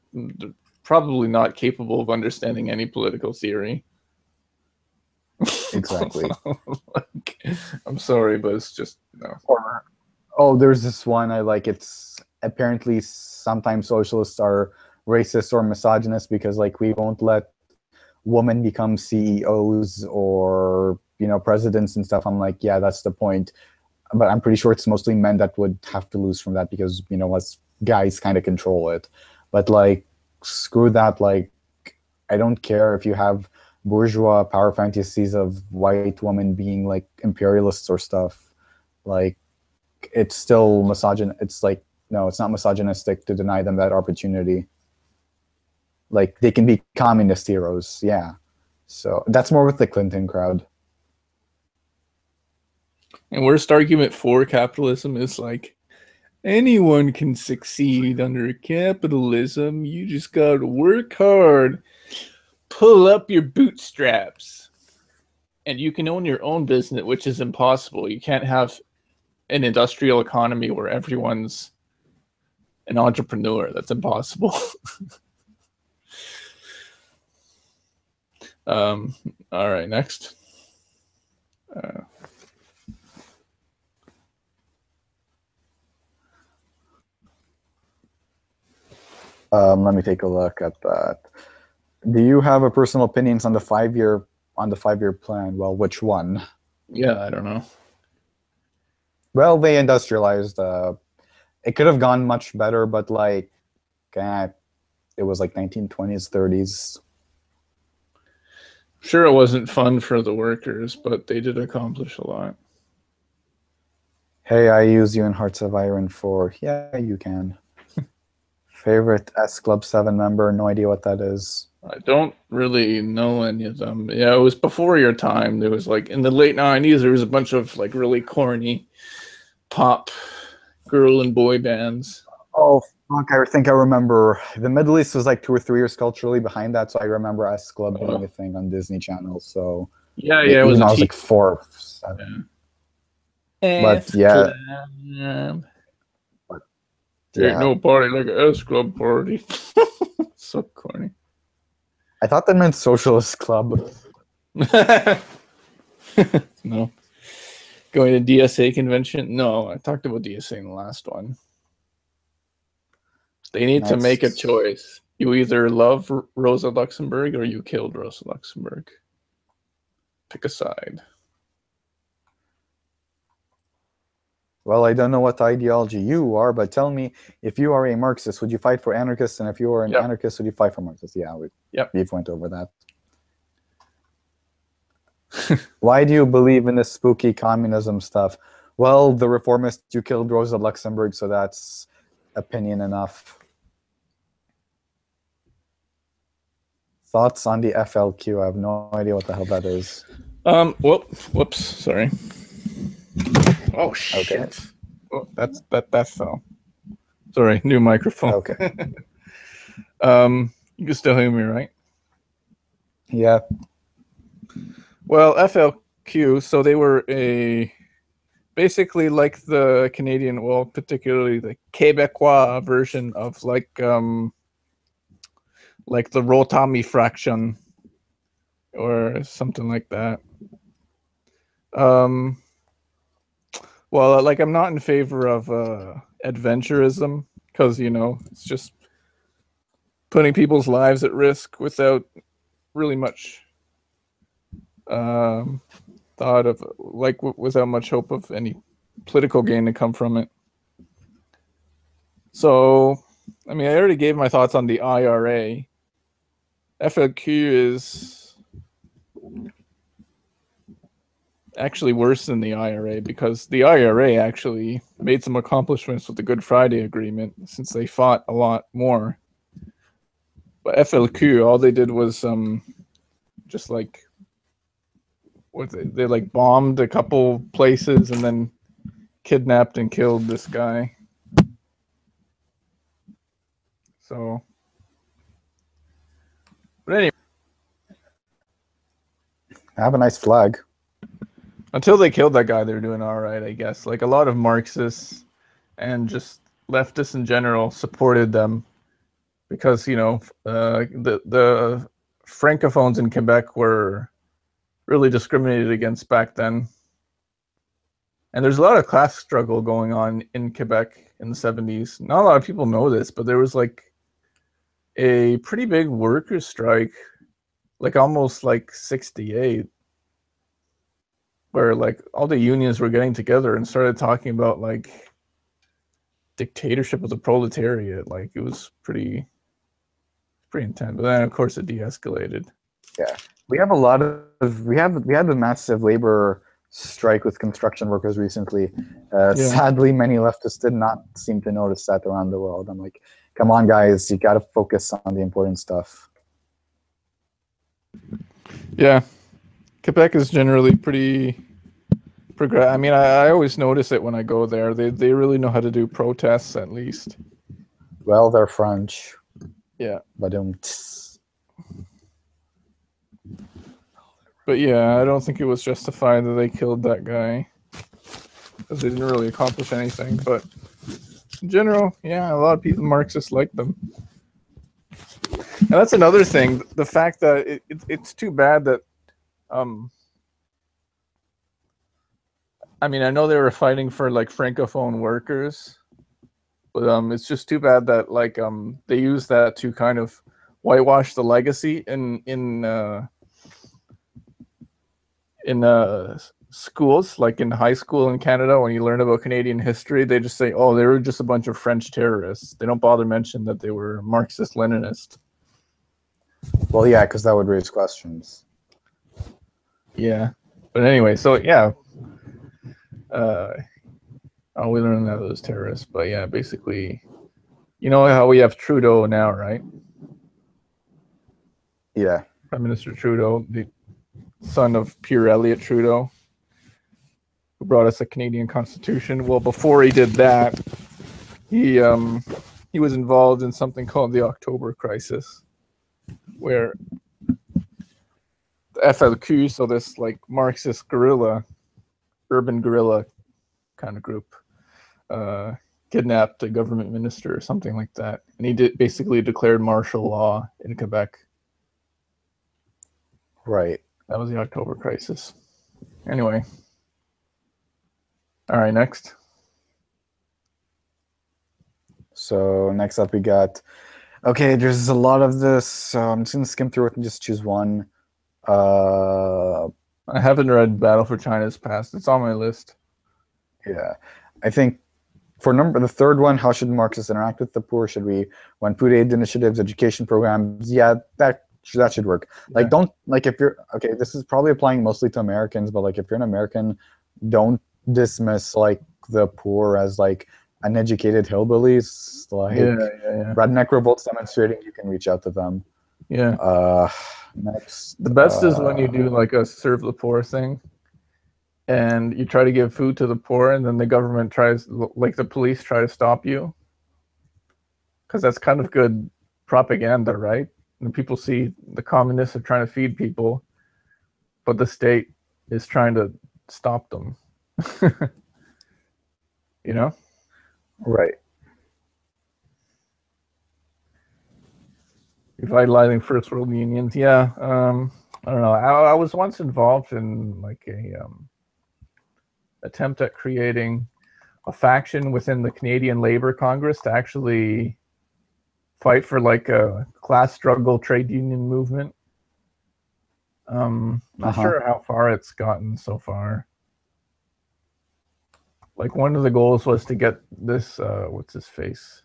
probably not capable of understanding any political theory. Exactly. Like, I'm sorry, but it's just no. There's this one I like. It's apparently sometimes socialists are racist or misogynist because like we won't let women become CEOs or presidents and stuff. I'm like, yeah, that's the point. But I'm pretty sure it's mostly men that would have to lose from that because us guys kind of control it. But like, screw that. Like, I don't care if you have bourgeois power fantasies of white women being like imperialists or stuff. Like, it's still misogyn. It's like, no, it's not misogynistic to deny them that opportunity. Like, they can be communist heroes, yeah. So that's more with the Clinton crowd. And worst argument for capitalism is like, anyone can succeed under capitalism. You just gotta work hard, pull up your bootstraps, and you can own your own business, which is impossible. You can't have an industrial economy where everyone's an entrepreneur. That's impossible. All right, next. Let me take a look at that. Do you have a personal opinions on the 5-year plan? Well, which one? Yeah, I don't know. Well, they industrialized it could have gone much better, but like, it was like 1920s, 30s. Sure, it wasn't fun for the workers, but they did accomplish a lot. Hey, I use you in Hearts of Iron 4. Yeah, you can. Favorite S Club 7 member? No idea what that is. I don't really know any of them. Yeah, it was before your time. There was like in the late 90s, there was a bunch of like really corny pop girl and boy bands. Oh, fuck, I think I remember. The Middle East was like 2 or 3 years culturally behind that, so I remember S Club being a thing on Disney Channel. So yeah, it was. I was like 4 or 7. Yeah. But yeah. Ain't no party like an S Club party. So corny. I thought that meant Socialist Club. No. Going to DSA convention? No, I talked about DSA in the last one. They need to make a choice. You either love Rosa Luxemburg or you killed Rosa Luxemburg. Pick a side. Well, I don't know what ideology you are, but tell me, if you are a Marxist, would you fight for anarchists? And if you are an anarchist, would you fight for Marxists? Yeah, we've went over that. Why do you believe in this spooky communism stuff? Well, the reformists, you killed Rosa Luxemburg, so that's opinion enough. Thoughts on the FLQ? I have no idea what the hell that is. Whoops, sorry. Oh shit! Okay. Oh, that fell. Sorry, new microphone. Okay. You can still hear me, right? Yeah. Well, FLQ. So they were basically like the Canadian, well, particularly the Quebecois version of like the Rotami fraction or something like that. Well, like I'm not in favor of adventurism because, you know, it's just putting people's lives at risk without really much thought of, like, without much hope of any political gain to come from it. So, I mean, I already gave my thoughts on the IRA. FLQ is actually worse than the IRA because the IRA actually made some accomplishments with the Good Friday Agreement since they fought a lot more. But FLQ, all they did was just like they like bombed a couple places and then kidnapped and killed this guy. So, but anyway, have a nice flag. Until they killed that guy, they're doing all right, I guess. Like a lot of Marxists and just leftists in general supported them because, you know, the francophones in Quebec were really discriminated against back then. And there's a lot of class struggle going on in Quebec in the 70s. Not a lot of people know this, but there was like a pretty big workers' strike, like almost like 68. Where like all the unions were getting together and started talking about like dictatorship of the proletariat. Like it was pretty intense. But then of course it de-escalated. Yeah, we have a lot of we had a massive labor strike with construction workers recently. Sadly, many leftists did not seem to notice that around the world. I'm like, come on, guys, you got to focus on the important stuff. Yeah. Quebec is generally pretty progressive. I mean, I always notice it when I go there. They really know how to do protests, at least. Well, they're French. Yeah. But yeah, I don't think it was justified that they killed that guy because they didn't really accomplish anything. But in general, yeah, a lot of people, Marxists, like them. And that's another thing. The fact that it's too bad that I mean, I know they were fighting for like francophone workers, but it's just too bad that like they use that to kind of whitewash the legacy in schools, like in high school in Canada, when you learn about Canadian history, they just say, oh, they were just a bunch of French terrorists. They don't bother mention that they were Marxist-Leninist. Well, yeah, because that would raise questions. Yeah. But anyway, so yeah. We learned that it was terrorists. But yeah, basically, you know how we have Trudeau now, right? Yeah. Prime Minister Trudeau, the son of Pierre Elliott Trudeau, who brought us a Canadian Constitution. Well, before he did that, he was involved in something called the October Crisis, where the FLQ, so this like Marxist guerrilla, urban guerrilla kind of group, kidnapped a government minister or something like that, and he basically declared martial law in Quebec. Right. That was the October Crisis. Anyway. All right, next. So next up we got, okay, there's a lot of this, so I'm just going to skim through it and just choose one. I haven't read Battle for China's Past. It's on my list. Yeah. I think for the third one, how should Marxists interact with the poor? Should we, when food aid initiatives, education programs, yeah, that should work. Like, don't, like, if you're, okay, this is probably applying mostly to Americans, but like if you're an American, don't dismiss like the poor as like uneducated hillbillies, like redneck revolts demonstrating. You can reach out to them. Yeah. Next, the best is when you do like a serve the poor thing, and you try to give food to the poor, and then the government tries, like the police try to stop you, because that's kind of good propaganda, right? And people see the communists are trying to feed people, but the state is trying to stop them. You know? Right. Revitalizing first world unions. Yeah. I don't know. I was once involved in like a attempt at creating a faction within the Canadian Labor Congress to actually fight for like a class struggle trade union movement. Not sure how far it's gotten so far. Like one of the goals was to get this, what's his face?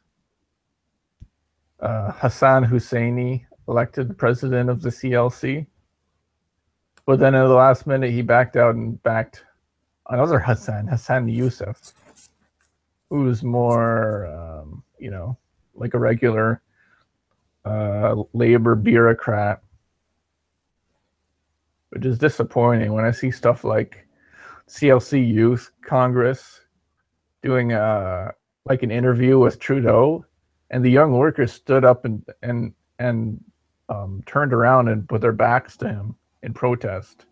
Hassan Husseini elected president of the CLC. But then at the last minute, he backed out and backed another Hassan Youssef, who's more, you know, like a regular labor bureaucrat, which is disappointing when I see stuff like CLC Youth Congress doing like an interview with Trudeau, and the young workers stood up and turned around and put their backs to him in protest.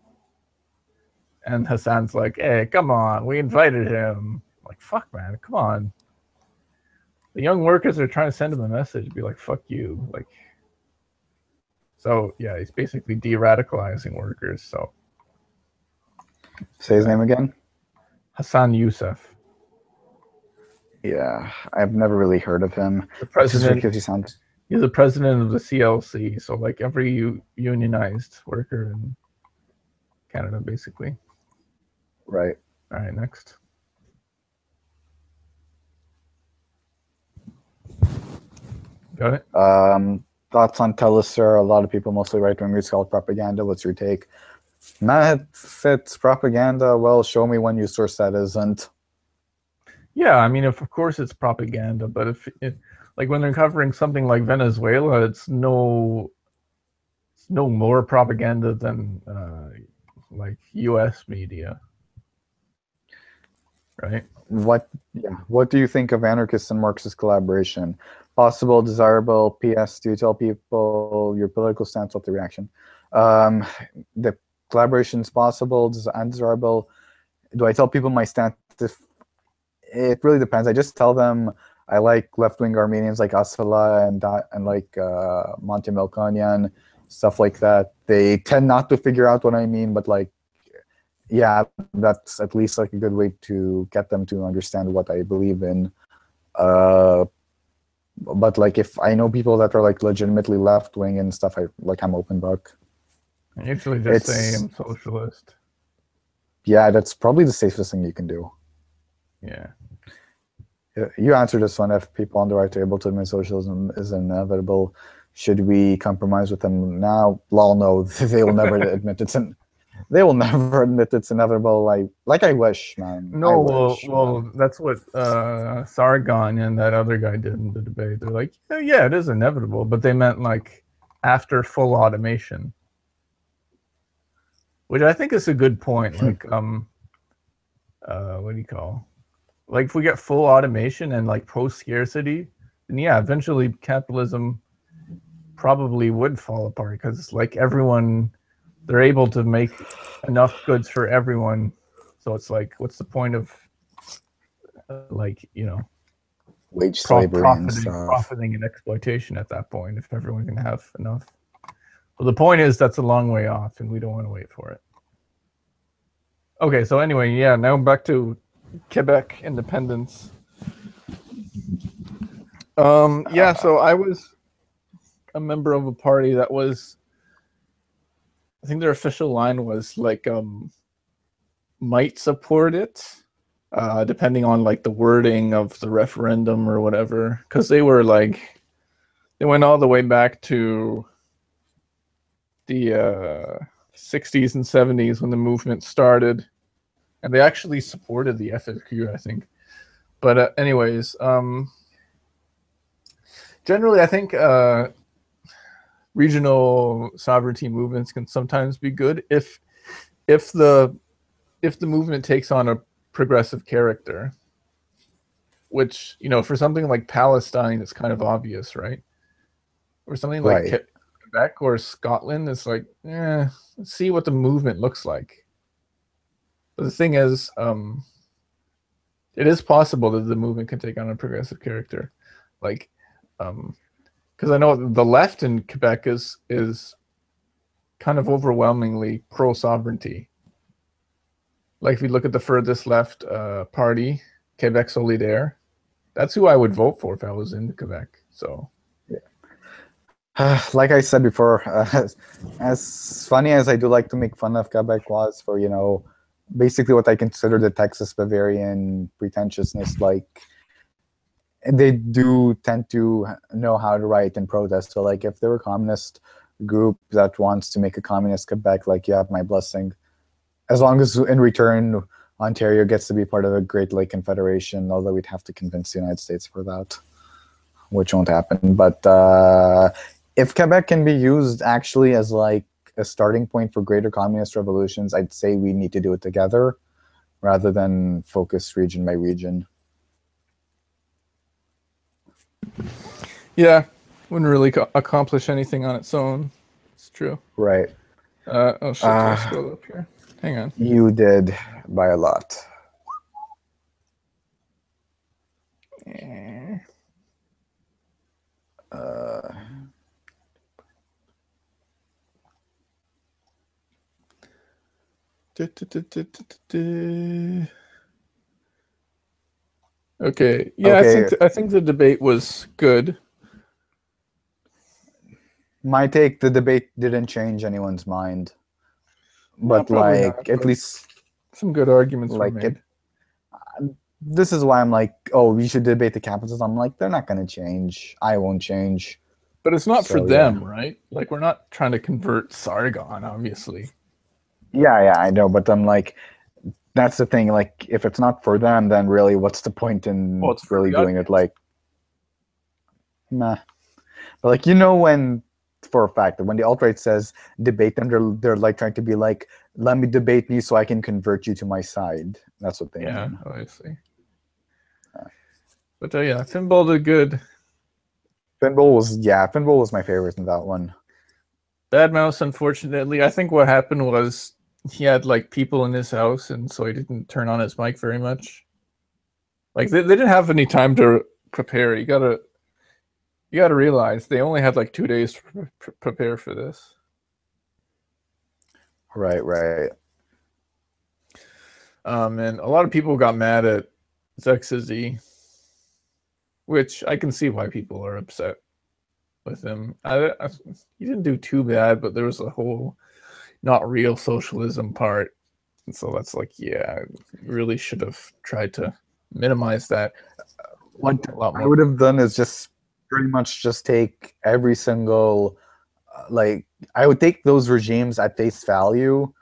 And Hassan's like, hey, come on, we invited him. I'm like, fuck, man, come on. The young workers are trying to send him a message, be like, fuck you. Like, so yeah, he's basically de-radicalizing workers. So say his name again. Hassan Youssef. Yeah, I've never really heard of him. The president, because he sounds... He's the president of the CLC, so like every unionized worker in Canada, basically. Right. All right, next. Got it? Thoughts on Telesur? A lot of people, mostly right-wingers, call it propaganda. What's your take? Matt, if it's propaganda, well, show me one news source that isn't. Yeah, I mean, of course it's propaganda, but if it, like when they're covering something like Venezuela, it's no more propaganda than like U.S. media, right? What do you think of anarchist and Marxist collaboration? Possible, desirable? P.S. Do you tell people your political stance? What's the reaction? The collaboration is possible, undesirable. Do I tell people my stance? It really depends. I just tell them I like left-wing Armenians like Asala and like Monty Melkonian, stuff like that. They tend not to figure out what I mean, but like, yeah, that's at least like a good way to get them to understand what I believe in. But like, if I know people that are like legitimately left-wing and stuff, I'm open book. I usually just say I'm socialist. yeah, that's probably the safest thing you can do. Yeah. You answered this one. If people on the right are able to admit socialism is inevitable, should we compromise with them now? Lol, no. They will never admit they will never admit it's inevitable. Like I wish, man. No, well, that's what Sargon and that other guy did in the debate. They're like, yeah, it is inevitable, but they meant like after full automation, which I think is a good point. Like, what do you call? Like, if we get full automation and like post-scarcity, then yeah, eventually capitalism probably would fall apart because like everyone, they're able to make enough goods for everyone. So it's like, what's the point of like, you know, wage slavery and stuff. Profiting and exploitation at that point if everyone can have enough. Well, the point is that's a long way off and we don't want to wait for it. Okay, so anyway, yeah, now back to Quebec independence. Yeah, so I was a member of a party that was, I think their official line was like might support it, depending on like the wording of the referendum or whatever, because they were like, they went all the way back to the 60s and 70s when the movement started, and they actually supported the FSQ, I think. But anyways, generally, I think regional sovereignty movements can sometimes be good if the movement takes on a progressive character, which, you know, for something like Palestine, it's kind of obvious, right? Or something like Quebec or Scotland, it's like, let's see what the movement looks like. But the thing is, it is possible that the movement can take on a progressive character, like, because I know the left in Quebec is kind of overwhelmingly pro-sovereignty. Like if you look at the furthest left party, Quebec Solidaire, that's who I would vote for if I was in Quebec. So, like I said before, as funny as I do like to make fun of Quebecois for, you know, basically what I consider the Texas Bavarian pretentiousness, like they do tend to know how to write and protest. So like if there were a communist group that wants to make a communist Quebec, like you have my blessing. As long as in return Ontario gets to be part of a Great Lake Confederation, although we'd have to convince the United States for that, which won't happen. But if Quebec can be used actually as like a starting point for greater communist revolutions, I'd say we need to do it together rather than focus region by region. Yeah, wouldn't really accomplish anything on its own. It's true. Right. Oh shit, I'll scroll up here. Hang on. You did by a lot. Okay. Yeah, okay. I think the debate was good. My take, the debate didn't change anyone's mind. But like, not, at least some good arguments like were made. This is why I'm like, oh, we should debate the capitalists. I'm like, they're not going to change. I won't change. But it's not for them, right? Like, we're not trying to convert Sargon, obviously. Yeah, I know. But I'm like, that's the thing. Like, if it's not for them, then really, what's the point in really doing it? Like, nah. But like, you know, when for a fact that when the alt-right says debate them, they're like trying to be like, let me debate you so I can convert you to my side. That's what they mean. Yeah, obviously. But yeah, Finball did good. Finball was my favorite in that one. Bad Mouse, unfortunately, I think what happened was he had like people in his house, and so he didn't turn on his mic very much. Like they didn't have any time to prepare. You gotta realize they only had like 2 days to prepare for this. Right. And a lot of people got mad at Zexazy, which I can see why people are upset with him. He didn't do too bad, but there was a whole not real socialism part And so that's like, yeah, really should have tried to minimize that. What I would have done is just pretty much just take every single, like, I would take those regimes at face value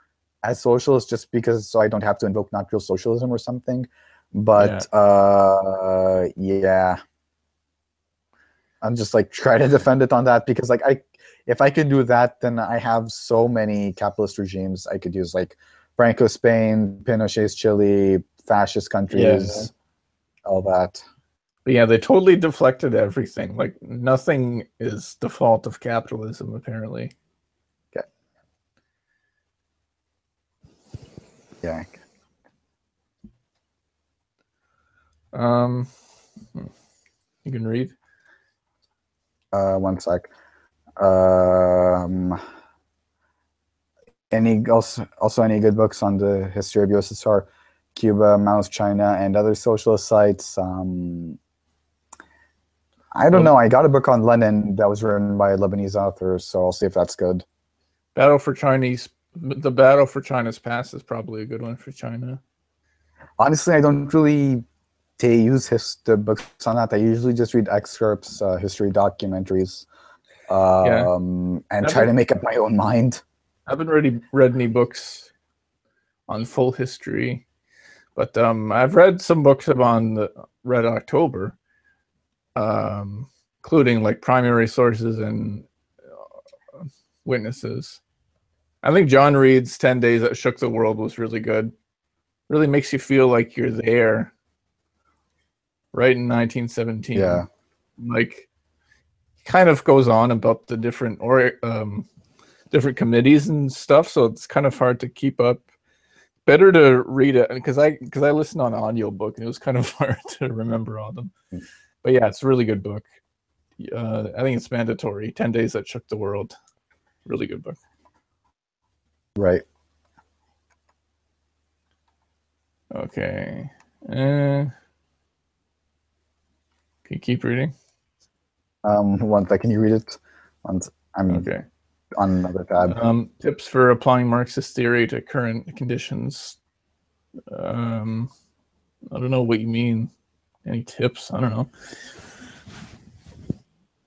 as socialist, just because, so I don't have to invoke not real socialism or something. But yeah, I'm just like try to defend it on that, because like if I could do that, then I have so many capitalist regimes I could use, like Franco Spain, Pinochet's Chile, fascist countries, all that. But yeah, they totally deflected everything. Like nothing is the fault of capitalism, apparently. Okay. Yeah. You can read. One sec. Any any good books on the history of USSR, Cuba, Mao's China, and other socialist sites? I don't know. I got a book on Lenin that was written by a Lebanese author, so I'll see if that's good. The Battle for China's Past is probably a good one for China. Honestly, I don't really use the books on that. I usually just read excerpts, history documentaries, and try to make up my own mind. I haven't really read any books on full history, but I've read some books on the Red October, including like primary sources and witnesses. I think John Reed's 10 Days That Shook the World was really good. Really makes you feel like you're there, right in 1917. Yeah. Like, kind of goes on about the different different committees and stuff, so it's kind of hard to keep up. Better to read it, because I listened on audiobook and it was kind of hard to remember all of them. But yeah, it's a really good book. I think it's mandatory. 10 Days That Shook the World. Really good book. Right. Okay. Can you keep reading? One second, you read it. I'm okay. On another tab. Tips for applying Marxist theory to current conditions. I don't know what you mean. Any tips? I don't know.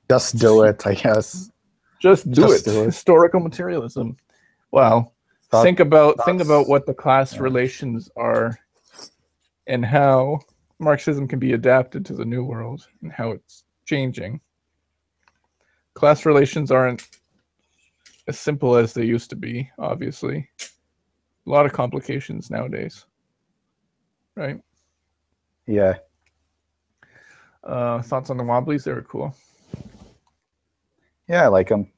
Just do it, I guess. Just do it. Historical materialism. Wow. Think about what the class relations are, and how Marxism can be adapted to the new world and how it's changing. Class relations aren't as simple as they used to be, obviously. A lot of complications nowadays. Right? Yeah. Thoughts on the Wobblies? They were cool. Yeah, I like them.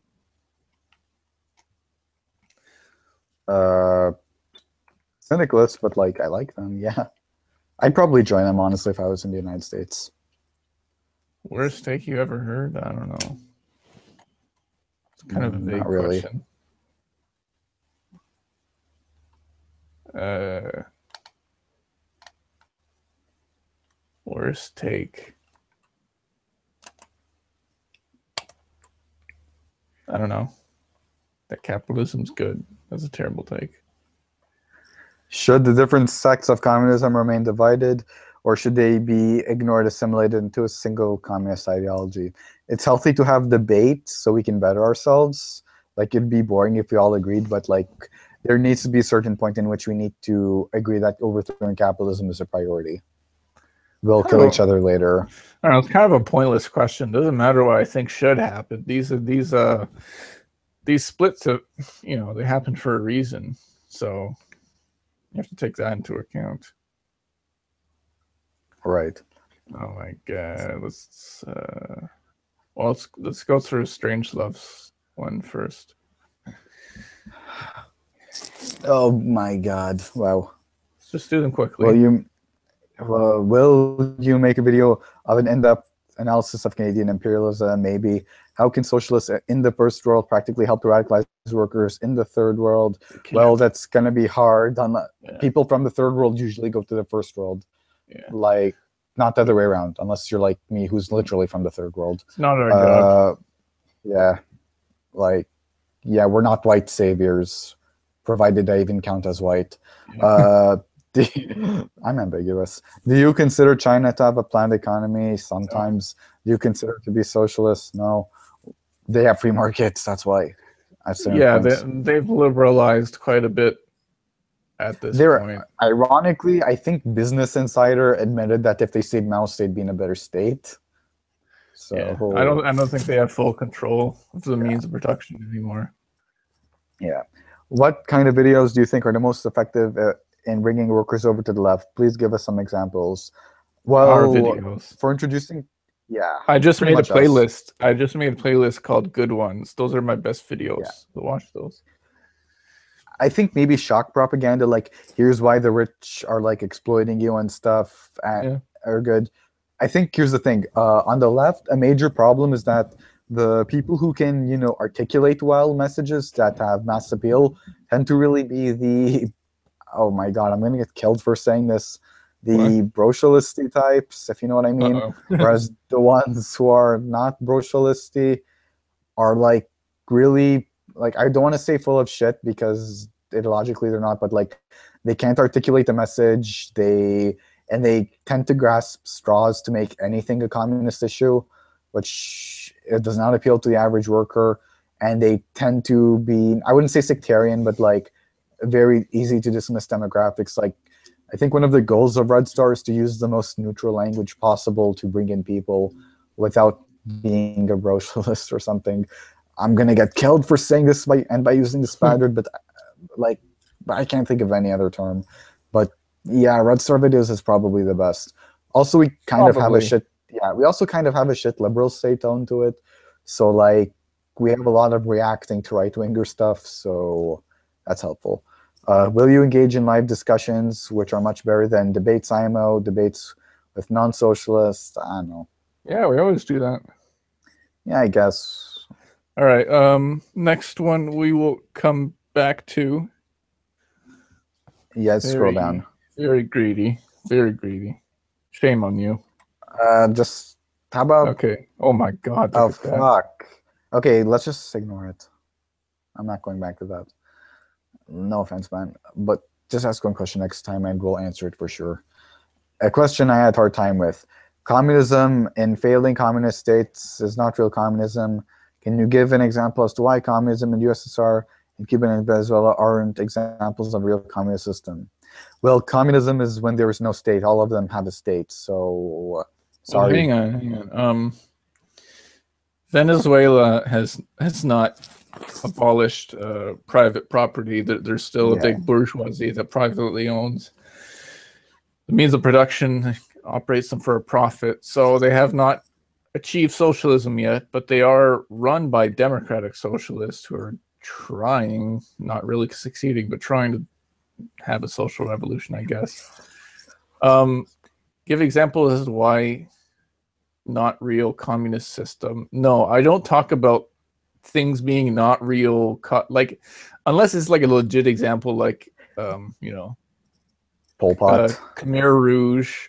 Syndicalist, but like I like them. Yeah, I'd probably join them, honestly, if I was in the United States. Worst take you ever heard? I don't know. It's kind of a vague question. Worst take. I don't know. That capitalism's good. That's a terrible take. Should the different sects of communism remain divided, or should they be ignored, assimilated into a single communist ideology? It's healthy to have debate so we can better ourselves. Like, it'd be boring if we all agreed, but like there needs to be a certain point in which we need to agree that overthrowing capitalism is a priority. We'll kill each other later. I don't know, it's kind of a pointless question. Doesn't matter what I think should happen. These splits, they happen for a reason. So you have to take that into account. Right. Oh my god. Let's go through Strangelove's one first. Oh my god. Wow. Let's just do them quickly. Will you make a video of an in-depth analysis of Canadian imperialism? Maybe. How can socialists in the first world practically help to radicalize workers in the third world? Well, that's going to be hard. People from the third world usually go to the first world. Yeah. Like, not the other way around, unless you're like me, who's literally from the third world. It's not our job. Yeah. Like, yeah, we're not white saviors, provided I even count as white. Yeah. I'm ambiguous. Do you consider China to have a planned economy? Sometimes. Do you consider it to be socialist? No. They have free markets. That's why. Yeah, they've liberalized quite a bit at this point. Ironically, I think Business Insider admitted that if they stayed mouse, they'd be in a better state. So yeah, I don't think they have full control of the means of production anymore. Yeah. What kind of videos do you think are the most effective in bringing workers over to the left? Please give us some examples. Well, our videos for introducing, yeah. I just made a playlist. I just made a playlist called Good Ones. Those are my best videos. Yeah. So watch those. I think maybe shock propaganda, like here's why the rich are like exploiting you and stuff, are good. I think here's the thing. On the left, a major problem is that the people who can, articulate well messages that have mass appeal tend to really be the, oh my god, I'm gonna get killed for saying this, the brocialisty types, if you know what I mean. Whereas the ones who are not brocialisty are like really, like, I don't want to say full of shit because ideologically they're not, but like they can't articulate the message. They tend to grasp straws to make anything a communist issue, which it does not appeal to the average worker. And they tend to be, I wouldn't say sectarian, but like very easy to dismiss demographics. Like, I think one of the goals of Red Star is to use the most neutral language possible to bring in people without being a brocialist or something. I'm gonna get killed for saying this by using this bad word, but I can't think of any other term. But yeah, Red Star videos is probably the best. Also, we kind of have a shit. Yeah, we also kind of have a shit liberal say tone to it. So like, we have a lot of reacting to right-winger stuff. So that's helpful. Will you engage in live discussions, which are much better than debates IMO, debates with non-socialists? I don't know. Yeah, we always do that. Yeah, I guess. All right. Next one we will come back to. Yes, scroll down. Very greedy. Very greedy. Shame on you. Just how about? Okay. Oh my God. Oh fuck. Okay, let's just ignore it. I'm not going back to that. No offense, man, but just ask one question next time and we'll answer it for sure. A question I had a hard time with. Communism in failing communist states is not real communism. Can you give an example as to why communism in USSR and Cuba and Venezuela aren't examples of real communist system? Well, communism is when there is no state. All of them have a state, so sorry. Well, hang on. Venezuela has not abolished private property. There's still a big bourgeoisie that privately owns the means of production, operates them for a profit. So they have not achieved socialism yet, but they are run by democratic socialists who are trying, not really succeeding, but trying to have a social revolution, I guess. Give examples as to why not real communist system. No, I don't talk about things being not real, like unless it's like a legit example, like Pol Pot, Khmer Rouge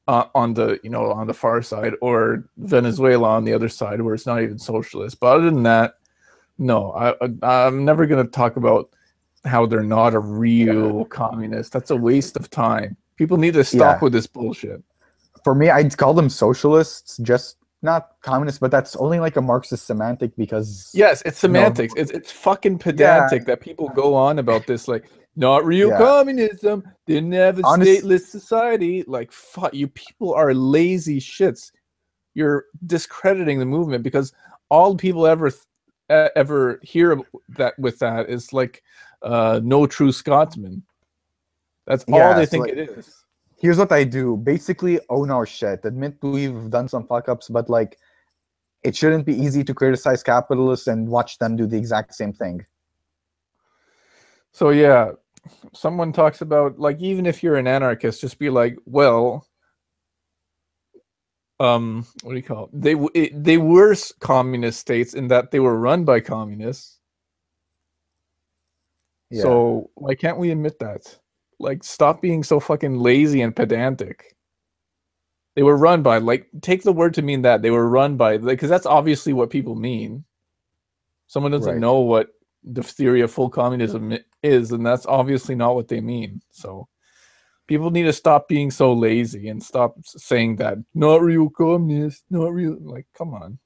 on the far side, or Venezuela on the other side where it's not even socialist. But other than that, no, I'm never going to talk about how they're not a real communist. That's a waste of time. People need to stop with this bullshit. For me, I'd call them socialists, just not communists, but that's only like a Marxist semantic because... Yes, it's semantics. It's fucking pedantic that people go on about this, like, not real communism, didn't have a stateless society. Like, fuck, you people are lazy shits. You're discrediting the movement because all people ever hear that with that is like, no true Scotsman. That's all they think it is. Here's what I do. Basically, own our shit. Admit we've done some fuck-ups, but, like, it shouldn't be easy to criticize capitalists and watch them do the exact same thing. So, yeah, someone talks about, like, even if you're an anarchist, just be like, well, what do you call it? They were communist states in that they were run by communists. Yeah. So, why can't we admit that? Like, stop being so fucking lazy and pedantic. They were run by, like, take the word to mean that. They were run by, because that's obviously what people mean. Someone doesn't know what the theory of full communism is, and that's obviously not what they mean. So people need to stop being so lazy and stop saying that not real communist, not real. Like, come on.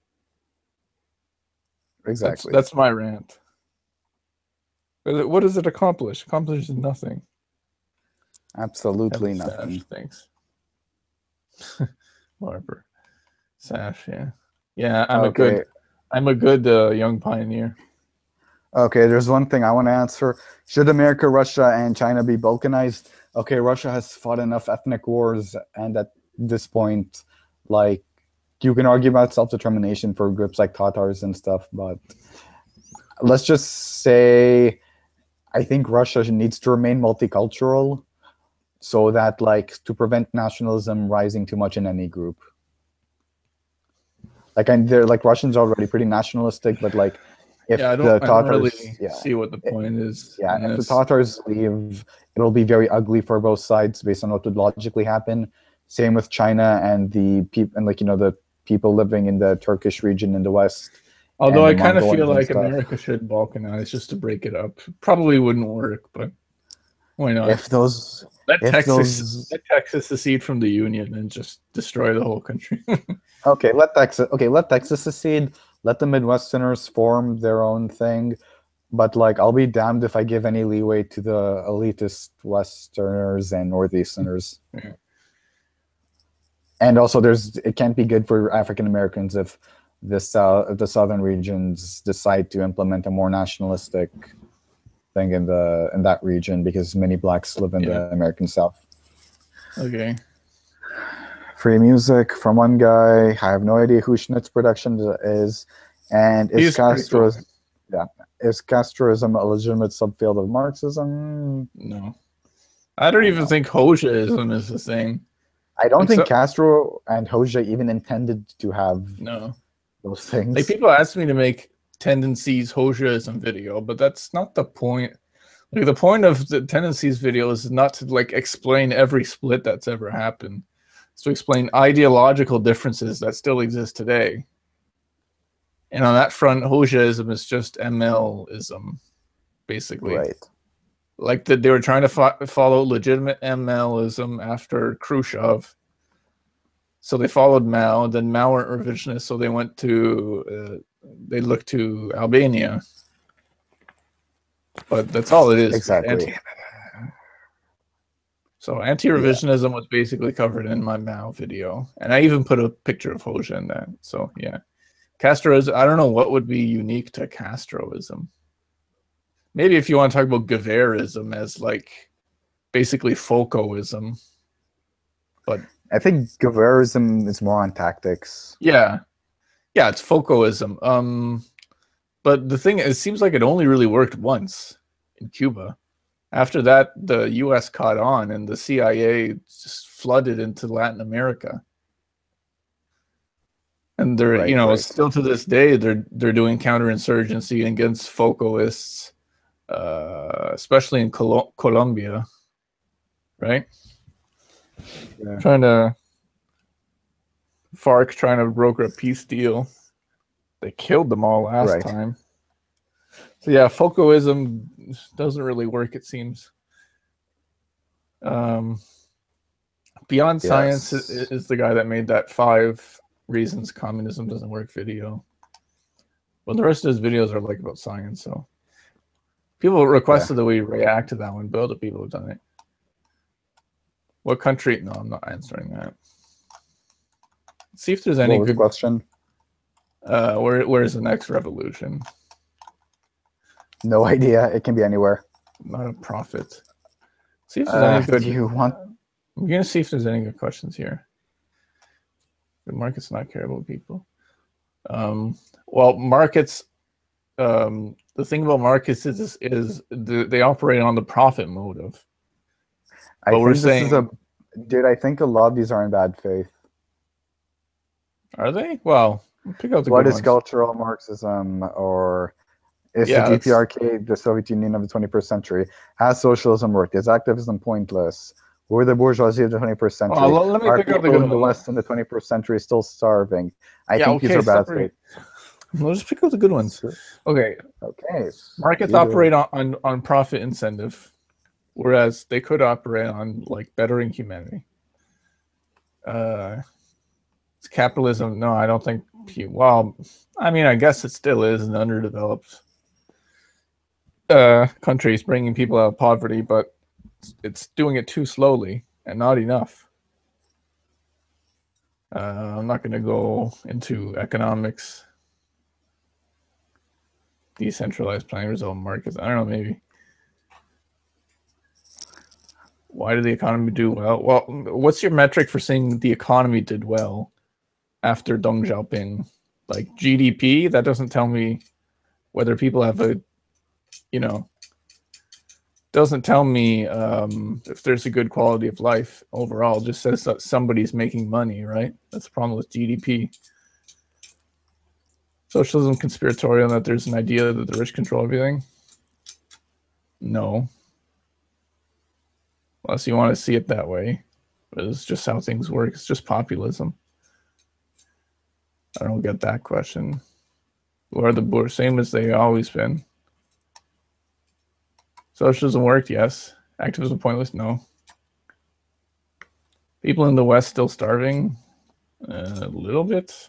Exactly. That's my rant. What does it accomplish? It accomplishes nothing. Absolutely nothing. Sash, thanks. Barber. Sash, yeah. Yeah, I'm a good young pioneer. Okay, there's one thing I want to answer. Should America, Russia, and China be balkanized? Okay, Russia has fought enough ethnic wars, and at this point, like, you can argue about self-determination for groups like Tatars and stuff, but let's just say I think Russia needs to remain multicultural so that, like, to prevent nationalism rising too much in any group. Like, they're like Russians are already pretty nationalistic, but like if I the Tatars don't really see what the point is. Yeah, if the Tatars leave, it'll be very ugly for both sides based on what would logically happen. Same with China and the people, and like, you know, the people living in the Turkish region in the west. Although I kind of feel like America should balkanize just to break it up. Probably wouldn't work, but why not? Let Texas secede from the Union and just destroy the whole country. Okay, let Texas secede. Let the Midwesterners form their own thing. But like, I'll be damned if I give any leeway to the elitist Westerners and Northeasterners. Yeah. And also, it can't be good for African Americans if the southern regions decide to implement a more nationalistic thing in that region, because many blacks live in the American South. Okay. Free music from one guy. I have no idea who Schnitz Production is, and is Castroism a legitimate subfield of Marxism? No, I don't even think Hoxhaism is the thing. I don't think Castro and Hoxha even intended to have those things. Like, people ask me to make Tendencies Hoxhaism video, but that's not the point. Like, the point of the Tendencies video is not to like explain every split that's ever happened. It's to explain ideological differences that still exist today. And on that front, Hoxhaism is just MLism, basically. Right. Like, they were trying to follow legitimate MLism after Khrushchev. So they followed Mao, then Mao weren't revisionists, so they went to, they looked to Albania. But that's all it is. Exactly. So anti-revisionism was basically covered in my Mao video. And I even put a picture of Hoxha in that. So yeah. Castroism, I don't know what would be unique to Castroism. Maybe if you want to talk about Guevarism as like basically Foucaultism. But I think Guevarism is more on tactics. Yeah. Yeah, it's Foucaultism. But the thing is, it seems like it only really worked once in Cuba. After that, the U.S. caught on, and the CIA just flooded into Latin America. And they're, still to this day, they're doing counterinsurgency against Foucaultists, especially in Colombia, right? Yeah. FARC trying to broker a peace deal. They killed them all last time. So yeah, Foucaultism doesn't really work, it seems. Beyond Science is the guy that made that 5 Reasons Communism Doesn't Work video. Well, the rest of his videos are like about science, so people requested that we react to that one, but other people have done it. What country? No, I'm not answering that. Let's see if there's any good question. Where's the next revolution? No idea. It can be anywhere. Not a prophet. See if there's any good. I'm gonna see if there's any good questions here. Do markets not care about people? Well, markets. The thing about markets is they operate on the profit motive. Dude, I think a lot of these are in bad faith. Are they? Well, pick out the what good is ones. Cultural Marxism, or is the DPRK the Soviet Union of the 21st century? Has socialism worked? Is activism pointless? Were the bourgeoisie of the 21st century? Well, let me are pick out the people good in the ones. West in the 21st century still starving? I think these are bad faith. We'll just pick out the good ones. Okay. Okay. Markets operate on profit incentive, whereas they could operate on like bettering humanity. It's capitalism. No, I don't think. Well, I mean, I guess it still is an underdeveloped countries bringing people out of poverty, but it's doing it too slowly and not enough. I'm not going to go into economics, decentralized planning result markets. I don't know, maybe. Why did the economy do well? Well, what's your metric for saying the economy did well after Deng Xiaoping? Like GDP? That doesn't tell me whether people have a, doesn't tell me if there's a good quality of life overall. It just says that somebody's making money, right? That's the problem with GDP. Socialism conspiratorial, that there's an idea that the rich control everything? No. Unless you want to see it that way. But it's just how things work. It's just populism. I don't get that question. Who are the Boers? Same as they always been. Socialism worked? Yes. Activism pointless? No. People in the West still starving? A little bit.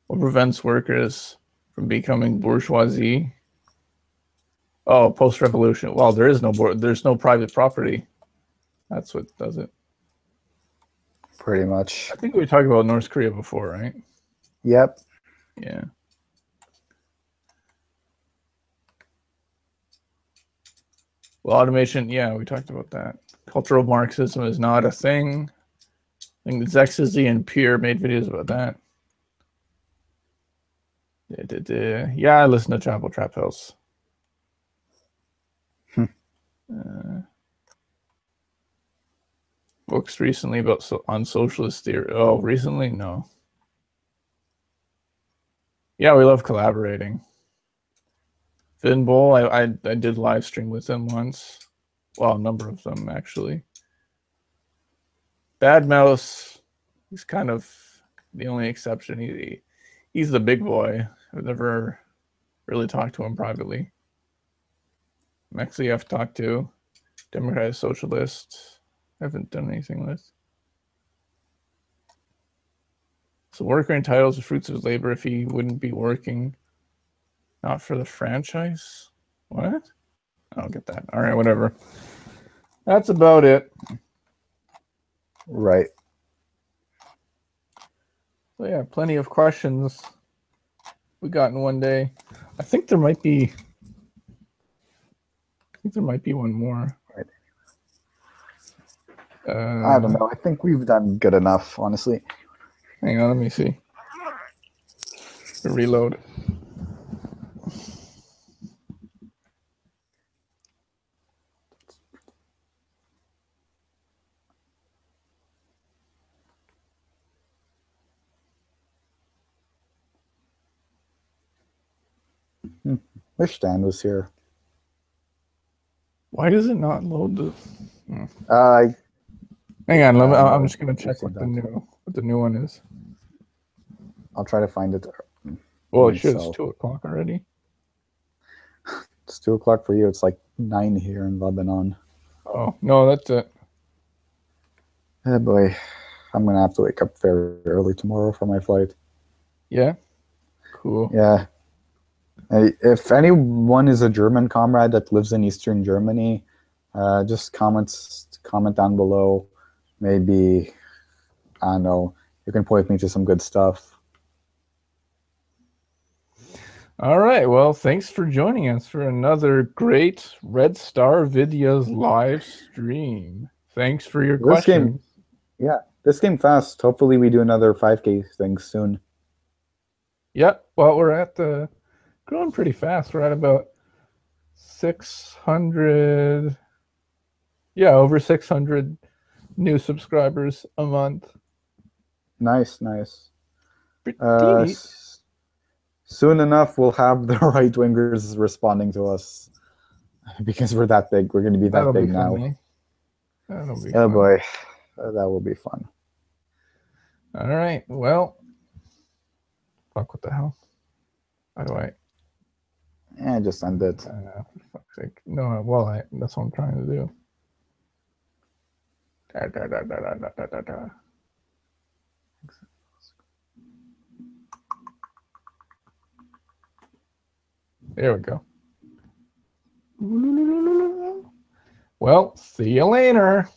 What prevents workers from becoming bourgeoisie? Oh, post-revolution. Well, there's no private property. That's what does it. Pretty much. I think we talked about North Korea before, right? Yep. Yeah. Well, automation, yeah, we talked about that. Cultural Marxism is not a thing. I think Zexisy and Pierre made videos about that. Yeah, I listen to Chapel Trap House. Books recently about on socialist theory. Oh, recently? No. Yeah, we love collaborating. Finn Bull, I did live stream with him once. Well, a number of them, actually. Bad Mouse, he's kind of the only exception. He's the big boy. I've never really talked to him privately. Mexi I've talked to. Democratic Socialist, I haven't done anything with. So worker entitles the fruits of his labor if he wouldn't be working. Not for the franchise? What? I don't get that. All right, whatever. That's about it. Right. So yeah, plenty of questions we got in one day. I think there might be one more. Right. I don't know. I think we've done good enough, honestly. Hang on, let me see. Reload. Wish Dan was here. Why does it not load the? Hang on. I'm just gonna check what the new one is. I'll try to find it. Well, it should. It's 2:00 already. It's 2:00 for you. It's like 9 here in Lebanon. Oh no, that's it. Oh boy, I'm gonna have to wake up very early tomorrow for my flight. Yeah. Cool. Yeah. If anyone is a German comrade that lives in Eastern Germany, just comment down below. Maybe, I don't know, you can point me to some good stuff. All right. Well, thanks for joining us for another great Red Star Videos live stream. Thanks for your questions. This came fast. Hopefully we do another 5K thing soon. Yeah. Well, we're growing pretty fast. We're at about 600. Yeah, over 600 new subscribers a month. Nice. Pretty neat. Soon enough, we'll have the right-wingers responding to us because we're that big. We're going to be that big now. That'll be fun. Boy, that will be fun. All right. Well, fuck. What the hell? How do I? Yeah, just end it. For fuck's sake. No. Well, that's what I'm trying to do. There we go. Well, see you later.